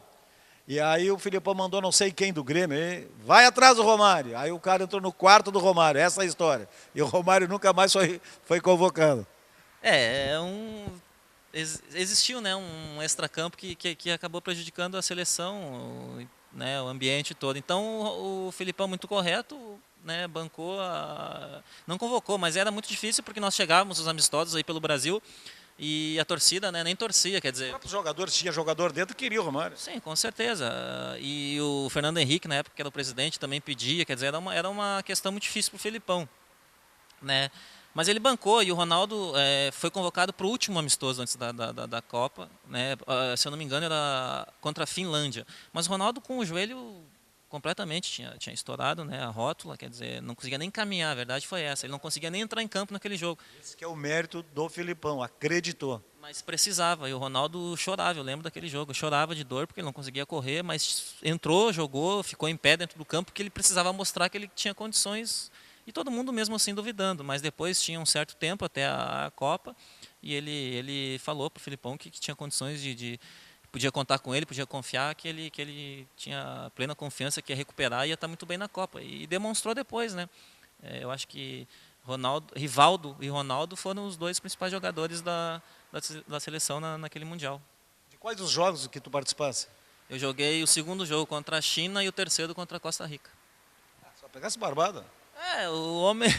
E aí o Filipão mandou não sei quem do Grêmio, vai atrás do Romário. Aí o cara entrou no quarto do Romário, essa é a história. E o Romário nunca mais foi convocado. Existiu, né, um extracampo que acabou prejudicando a seleção, né, o ambiente todo. Então o Filipão, muito correto, né, bancou, não convocou, mas era muito difícil porque nós chegávamos os amistosos aí pelo Brasil e a torcida, né, nem torcia, quer dizer... Os próprios jogadores, tinha jogador dentro que queria o Romário. Sim, com certeza. E o Fernando Henrique, na época que era o presidente, também pedia, quer dizer, era uma questão muito difícil para o Filipão, né. Mas ele bancou e o Ronaldo foi convocado para o último amistoso antes da Copa, né? Se eu não me engano era contra a Finlândia. Mas o Ronaldo com o joelho completamente tinha estourado, né? A rótula, quer dizer, não conseguia nem caminhar, a verdade foi essa. Ele não conseguia nem entrar em campo naquele jogo. Esse que é o mérito do Filipão, acreditou. Mas precisava, e o Ronaldo chorava, eu lembro daquele jogo, chorava de dor porque ele não conseguia correr, mas entrou, jogou, ficou em pé dentro do campo porque ele precisava mostrar que ele tinha condições. E todo mundo mesmo assim duvidando, mas depois tinha um certo tempo até a Copa e ele falou para o Filipão que tinha condições podia contar com ele, podia confiar que ele tinha plena confiança que ia recuperar e ia estar muito bem na Copa. E demonstrou depois, né? Eu acho que Rivaldo e Ronaldo foram os dois principais jogadores da seleção naquele Mundial. De quais os jogos que tu participasse? Eu joguei o segundo jogo contra a China e o terceiro contra a Costa Rica. Só pegasse barbada? O homem...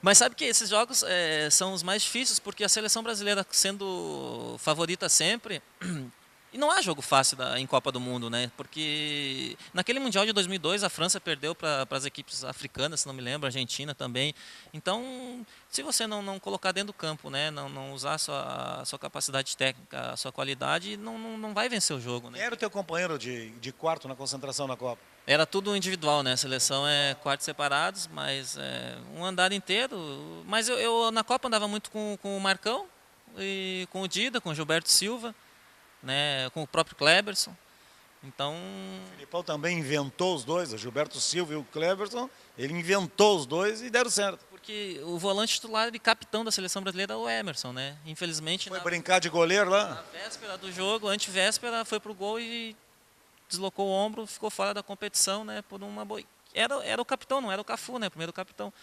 mas sabe que esses jogos são os mais difíceis, porque a seleção brasileira sendo favorita sempre... E não há jogo fácil em Copa do Mundo, né? Porque naquele Mundial de 2002 a França perdeu para as equipes africanas, se não me lembro, a Argentina também. Então, se você não colocar dentro do campo, né? Não usar a sua capacidade técnica, a sua qualidade, não vai vencer o jogo. Né? Quem era o teu companheiro de quarto na concentração na Copa? Era tudo individual, né? A seleção é quartos separados, mas um andar inteiro. Mas eu na Copa andava muito com o Marcão, e com o Dida, com o Gilberto Silva, né, com o próprio Kleberson. Então... O Filipão também inventou os dois, o Gilberto Silva e o Kleberson, ele inventou os dois e deram certo. Porque o volante titular e capitão da seleção brasileira é o Emerson, né? Infelizmente... Foi brincar de goleiro lá? Na véspera do jogo, antevéspera, foi pro gol e deslocou o ombro, ficou fora da competição, né, por uma boa... Era o capitão, não era o Cafu, né, primeiro capitão.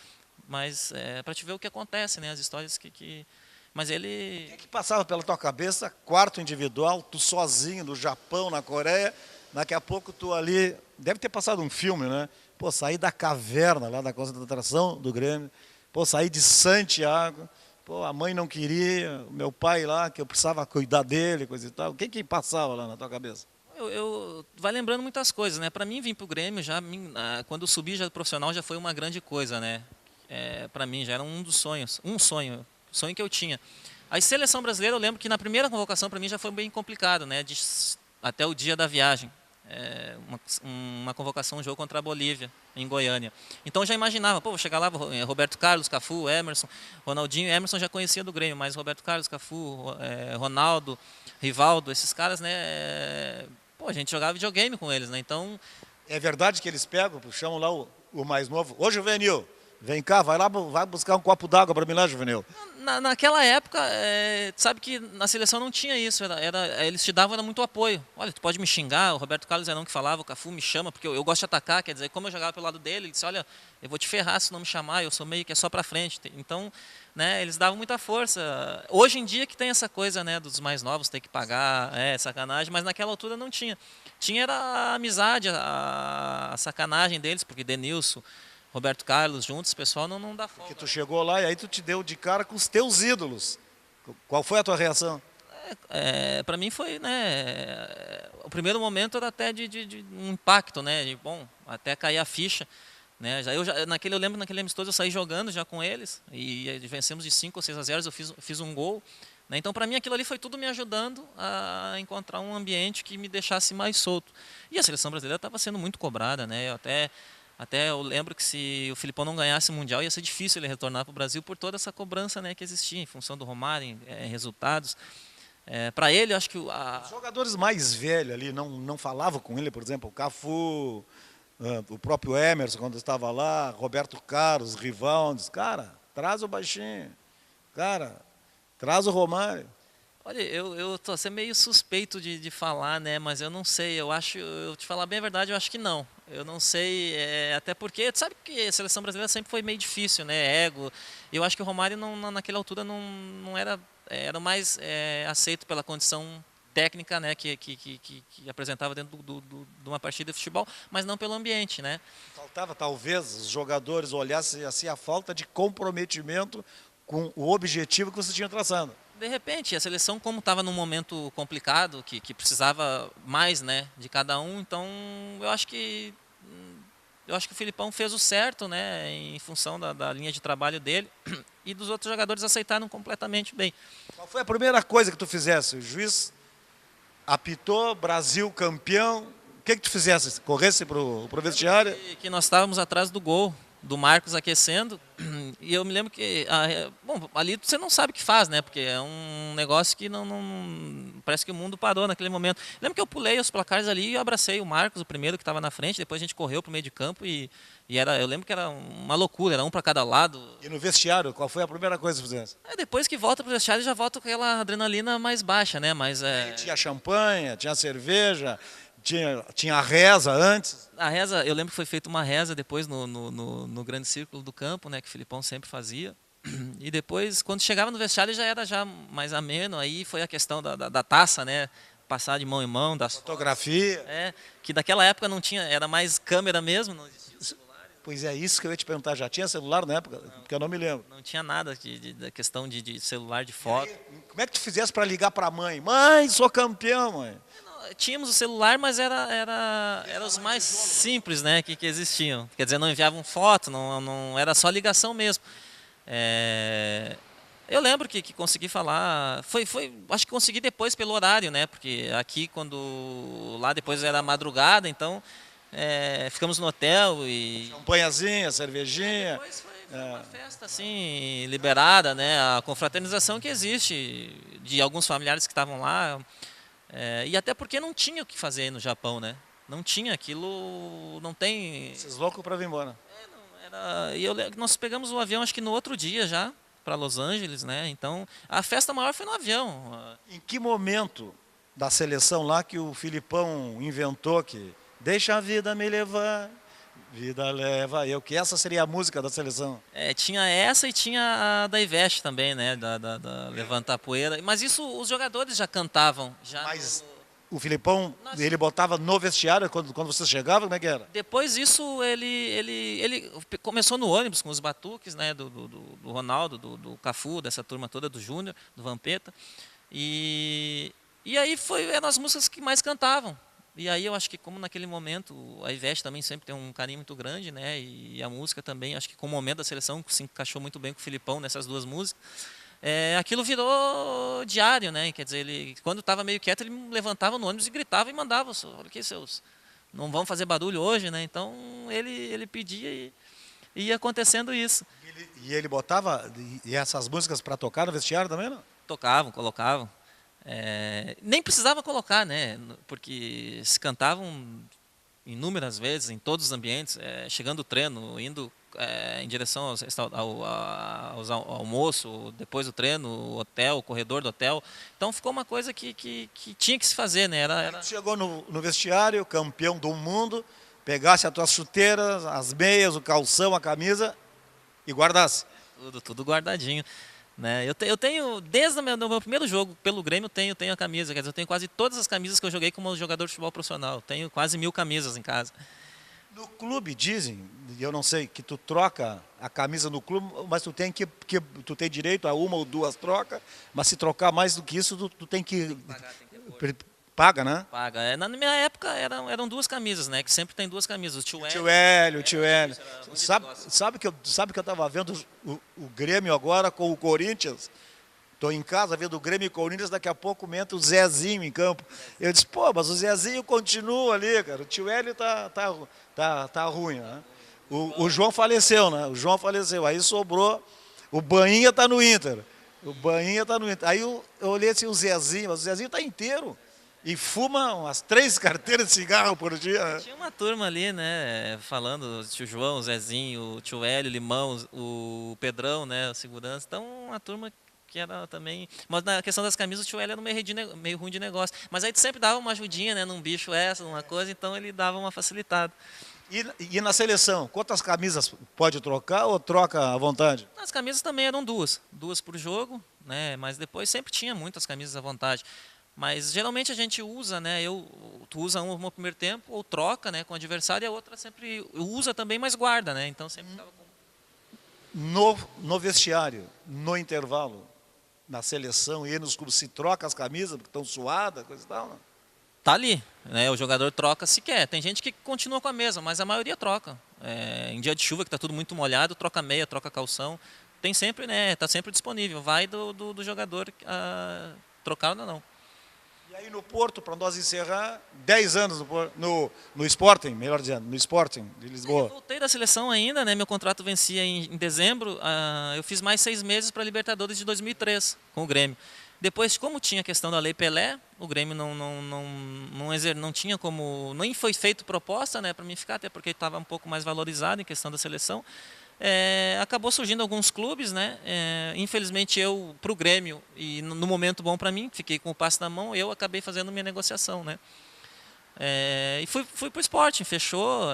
Mas para te ver o que acontece, né, as histórias que... Mas ele... O que passava pela tua cabeça, quarto individual, tu sozinho no Japão, na Coreia, daqui a pouco tu ali, deve ter passado um filme, né? Pô, sair da caverna lá da concentração do Grêmio, pô, sair de Santiago, pô, a mãe não queria, o meu pai lá, que eu precisava cuidar dele, coisa e tal. O que passava lá na tua cabeça? Vai lembrando muitas coisas, né? Para mim, vir para o Grêmio, quando eu subi já profissional, já foi uma grande coisa, né? Para mim, já era um dos sonhos, o sonho que eu tinha. A seleção brasileira, eu lembro que na primeira convocação para mim já foi bem complicado, né? Até o dia da viagem. uma convocação, um jogo contra a Bolívia, em Goiânia. Então eu já imaginava, vou chegar lá, Roberto Carlos, Cafu, Emerson, Ronaldinho. Emerson já conhecia do Grêmio, mas Roberto Carlos, Cafu, Ronaldo, Rivaldo, esses caras, né? A gente jogava videogame com eles, né? Então... É verdade que eles pegam, chamam lá o mais novo. Ô, Juvenil, vem cá, vai lá, vai buscar um copo d'água para mim lá, Juvenil. Naquela época, sabe que na seleção não tinha isso, eles te davam muito apoio. Olha, tu pode me xingar, o Roberto Carlos era um que falava, o Cafu me chama, porque eu gosto de atacar, quer dizer, como eu jogava pelo lado dele, ele disse, olha, eu vou te ferrar se não me chamar, eu sou meio que é só para frente. Então, né, eles davam muita força. Hoje em dia que tem essa coisa, né, dos mais novos ter que pagar, sacanagem, mas naquela altura não tinha. Tinha era a amizade, a sacanagem deles, porque Denilson, Roberto Carlos juntos, o pessoal não dá folga. Porque tu chegou lá e aí tu te deu de cara com os teus ídolos. Qual foi a tua reação? Para mim foi, né, o primeiro momento era até de um impacto, né, de bom, até cair a ficha, né, eu lembro naquele amistoso eu saí jogando já com eles e vencemos de 5 ou 6-0, eu fiz um gol, né, então para mim aquilo ali foi tudo me ajudando a encontrar um ambiente que me deixasse mais solto. E a seleção brasileira estava sendo muito cobrada, né, até eu lembro que se o Filipão não ganhasse o Mundial, ia ser difícil ele retornar para o Brasil por toda essa cobrança, né, que existia em função do Romário, resultados. Para ele, eu acho que... Os jogadores mais velhos ali não falavam com ele, por exemplo, o Cafu, o próprio Emerson, quando estava lá, Roberto Carlos, Rivaldo, cara, traz o baixinho, cara, traz o Romário. Olha, eu tô sendo meio suspeito de falar, né? Mas eu não sei, eu te falar bem a verdade, eu acho que não. Eu não sei, até porque, tu sabe que a seleção brasileira sempre foi meio difícil, né? Ego. Eu acho que o Romário, naquela altura, não era mais aceito pela condição técnica, né? Que apresentava dentro de uma partida de futebol, mas não pelo ambiente, né? Faltava, talvez, os jogadores olhassem assim a falta de comprometimento com o objetivo que você tinha traçado. De repente, a seleção, como estava num momento complicado, que precisava mais, né, de cada um, então eu acho que o Filipão fez o certo, né, em função da linha de trabalho dele, e dos outros jogadores aceitaram completamente bem. Qual foi a primeira coisa que tu fizesse? O juiz apitou, Brasil campeão, o que tu fizesse? Corresse pro vestiário? Que nós estávamos atrás do gol do Marcos aquecendo, e eu me lembro que, ali você não sabe o que faz, né, porque é um negócio que parece que o mundo parou naquele momento. Lembro que eu pulei os placares ali e abracei o Marcos, o primeiro que estava na frente, depois a gente correu para o meio de campo e eu lembro que era uma loucura, era um para cada lado. E no vestiário, qual foi a primeira coisa que fizesse? Depois que volta para o vestiário já volta com aquela adrenalina mais baixa, né, mas... Tinha champanhe, tinha cerveja... Tinha a reza antes? A reza, eu lembro que foi feita uma reza depois no grande círculo do campo, né, que o Filipão sempre fazia. E depois, quando chegava no vestiário, já era mais ameno. Aí foi a questão da taça, né, passar de mão em mão. Da fotografia. Que daquela época não tinha, era mais câmera mesmo, não existia celular. Pois é, isso que eu ia te perguntar. Já tinha celular na época? Porque eu não me lembro. Não tinha nada da questão de celular, de foto. Aí, como é que tu fizesse para ligar para a mãe? Mãe, sou campeão, mãe. Tínhamos o celular, mas era os mais simples, né, que existiam. Quer dizer, não enviavam foto, não era só ligação mesmo. Eu lembro que consegui falar, acho que consegui depois pelo horário, né, porque aqui lá depois era madrugada, então ficamos no hotel e... Champanhazinha, cervejinha. Depois foi uma festa assim, liberada, né, a confraternização que existe de alguns familiares que estavam lá. E até porque não tinha o que fazer no Japão, né? Não tinha aquilo, não tem... Vocês loucos para vir embora. Nós pegamos o avião, acho que no outro dia já, para Los Angeles, né? Então, a festa maior foi no avião. Em que momento da seleção lá que o Filipão inventou que deixa a vida me levar, vida leva eu, que essa seria a música da seleção? Tinha essa e tinha a da Ivete também, né? Da Levantar Poeira. Mas isso os jogadores já cantavam. Mas o Filipão, ele botava no vestiário quando vocês chegavam, como é que era? Depois isso ele começou no ônibus com os batuques, né? Do Ronaldo, do Cafu, dessa turma toda, do Júnior, do Vampeta. E aí eram as músicas que mais cantavam. E aí eu acho que como naquele momento a Ivete também sempre tem um carinho muito grande, né? E a música também, acho que com o momento da seleção se encaixou muito bem com o Filipão nessas duas músicas. Aquilo virou diário, né? Quer dizer, ele quando estava meio quieto, ele levantava no ônibus e gritava e mandava, olha aqui seus não vamos fazer barulho hoje, né? Então ele pedia e ia acontecendo isso. E ele botava e essas músicas para tocar no vestiário também, não? Tocavam, colocavam. Nem precisava colocar, né? Porque se cantavam inúmeras vezes em todos os ambientes, chegando o treino, indo em direção ao almoço, depois do treino, o hotel, o corredor do hotel. Então ficou uma coisa que tinha que se fazer, né? Chegou no vestiário, campeão do mundo, pegasse as tuas chuteiras, as meias, o calção, a camisa e guardasse. Tudo guardadinho. Né? Eu tenho, desde o meu primeiro jogo pelo Grêmio, eu tenho a camisa. Quer dizer, eu tenho quase todas as camisas que eu joguei como jogador de futebol profissional. Eu tenho quase 1000 camisas em casa. No clube dizem, eu não sei, que tu troca a camisa no clube, mas tu tem tu tem direito a uma ou duas trocas, mas se trocar mais do que isso, tu tem que... Paga, né? Paga. Na minha época eram 2 camisas, né? Que sempre tem 2 camisas. O tio Hélio. Sabe que eu estava vendo o Grêmio agora com o Corinthians? Estou em casa vendo o Grêmio e o Corinthians, daqui a pouco entra o Zezinho em campo. Eu disse, pô, mas o Zezinho continua ali, cara. O tio Hélio tá ruim, né? O João faleceu, né? O João faleceu. Aí sobrou, o Bainha tá no Inter. Aí eu olhei assim, o Zezinho, mas o Zezinho tá inteiro. E fuma umas 3 carteiras de cigarro por dia. Né? Tinha uma turma ali, né, falando, o tio João, o Zezinho, o tio Hélio, o Limão, o Pedrão, né, o segurança. Então, uma turma que era também... Mas na questão das camisas, o tio Hélio era meio ruim de negócio. Mas aí sempre dava uma ajudinha, né, num bicho numa coisa, então ele dava uma facilitada. E na seleção, quantas camisas pode trocar ou troca à vontade? As camisas também eram 2 por jogo, né, mas depois sempre tinha muitas camisas à vontade. Mas geralmente a gente usa, né? Tu usa uma no primeiro tempo, ou troca, né, com o adversário, e a outra sempre usa também, mas guarda, né? Então sempre estava com... No vestiário, no intervalo, na seleção e nos clubes, se troca as camisas porque estão suadas, coisa e tal, não? Tá ali, né? O jogador troca se quer. Tem gente que continua com a mesma, mas a maioria troca. Em dia de chuva, que está tudo muito molhado, troca meia, troca calção. Tem sempre, né? Está sempre disponível. Vai do jogador trocar ou não. E aí no Porto, para nós encerrar, 10 anos no Sporting, melhor dizendo, no Sporting de Lisboa. Eu voltei da seleção ainda, né? Meu contrato vencia em dezembro. Eu fiz mais 6 meses para a Libertadores de 2003 com o Grêmio. Depois, como tinha a questão da Lei Pelé, o Grêmio não tinha como... Nem foi feito proposta, né, para mim ficar, até porque estava um pouco mais valorizado em questão da seleção. Acabou surgindo alguns clubes, né? Infelizmente eu, para o Grêmio, e no momento bom para mim, fiquei com o passe na mão, eu acabei fazendo minha negociação, né? E fui para o Sporting, fechou,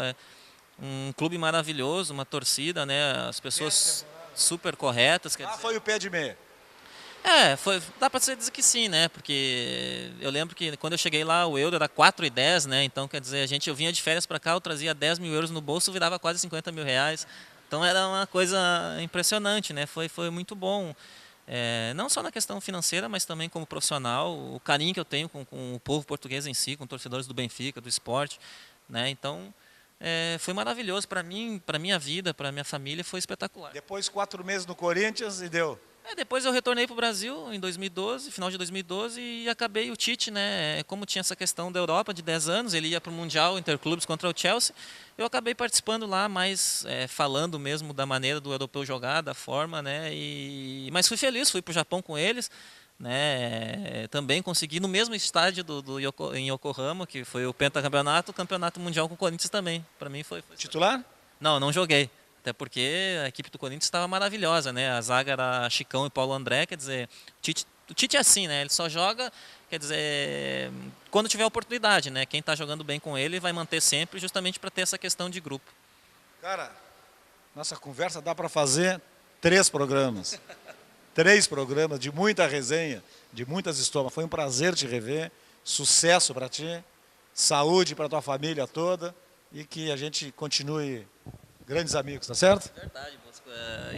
um clube maravilhoso, uma torcida, né? As pessoas super corretas. Foi o pé de meia. Dá para dizer que sim, né? Porque eu lembro que quando eu cheguei lá, o euro era 4,10, né? Então, quer dizer, eu vinha de férias para cá, eu trazia 10 mil euros no bolso, virava quase 50 mil reais. Então era uma coisa impressionante, né? Foi muito bom, não só na questão financeira, mas também como profissional, o carinho que eu tenho com o povo português em si, com torcedores do Benfica, do Sport, né? Então foi maravilhoso para mim, para minha vida, para minha família, foi espetacular. Depois 4 meses no Corinthians e deu. Depois eu retornei para o Brasil em 2012, final de 2012, e acabei o Tite, né? Como tinha essa questão da Europa de 10 anos, ele ia para o Mundial Interclubes contra o Chelsea, eu acabei participando lá, mais falando mesmo da maneira do europeu jogar, da forma, né? Mas fui feliz, fui para o Japão com eles, né? Também consegui no mesmo estádio em Yokohama, que foi o pentacampeonato, o campeonato mundial com o Corinthians também. Para mim foi titular? Não joguei. Até porque a equipe do Corinthians estava maravilhosa, né? A zaga era Chicão e Paulo André, quer dizer, o Tite é assim, né? Ele só joga, quer dizer, quando tiver oportunidade, né? Quem está jogando bem com ele vai manter sempre, justamente para ter essa questão de grupo. Cara, nossa conversa dá para fazer 3 programas. 3 programas de muita resenha, de muitas histórias. Foi um prazer te rever, sucesso para ti, saúde para tua família toda e que a gente continue grandes amigos, tá certo? Verdade, Bosco.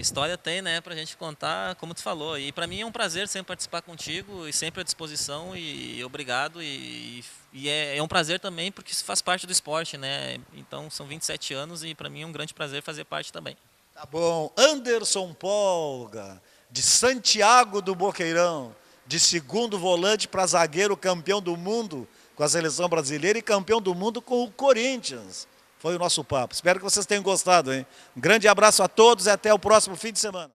História tem, né, pra gente contar, como tu falou. E para mim é um prazer sempre participar contigo e sempre à disposição e obrigado. E é um prazer também porque isso faz parte do esporte, né? Então são 27 anos e para mim é um grande prazer fazer parte também. Tá bom. Anderson Polga, de Santiago do Boqueirão, de segundo volante para zagueiro campeão do mundo com a seleção brasileira e campeão do mundo com o Corinthians. Foi o nosso papo. Espero que vocês tenham gostado, hein? Um grande abraço a todos e até o próximo fim de semana.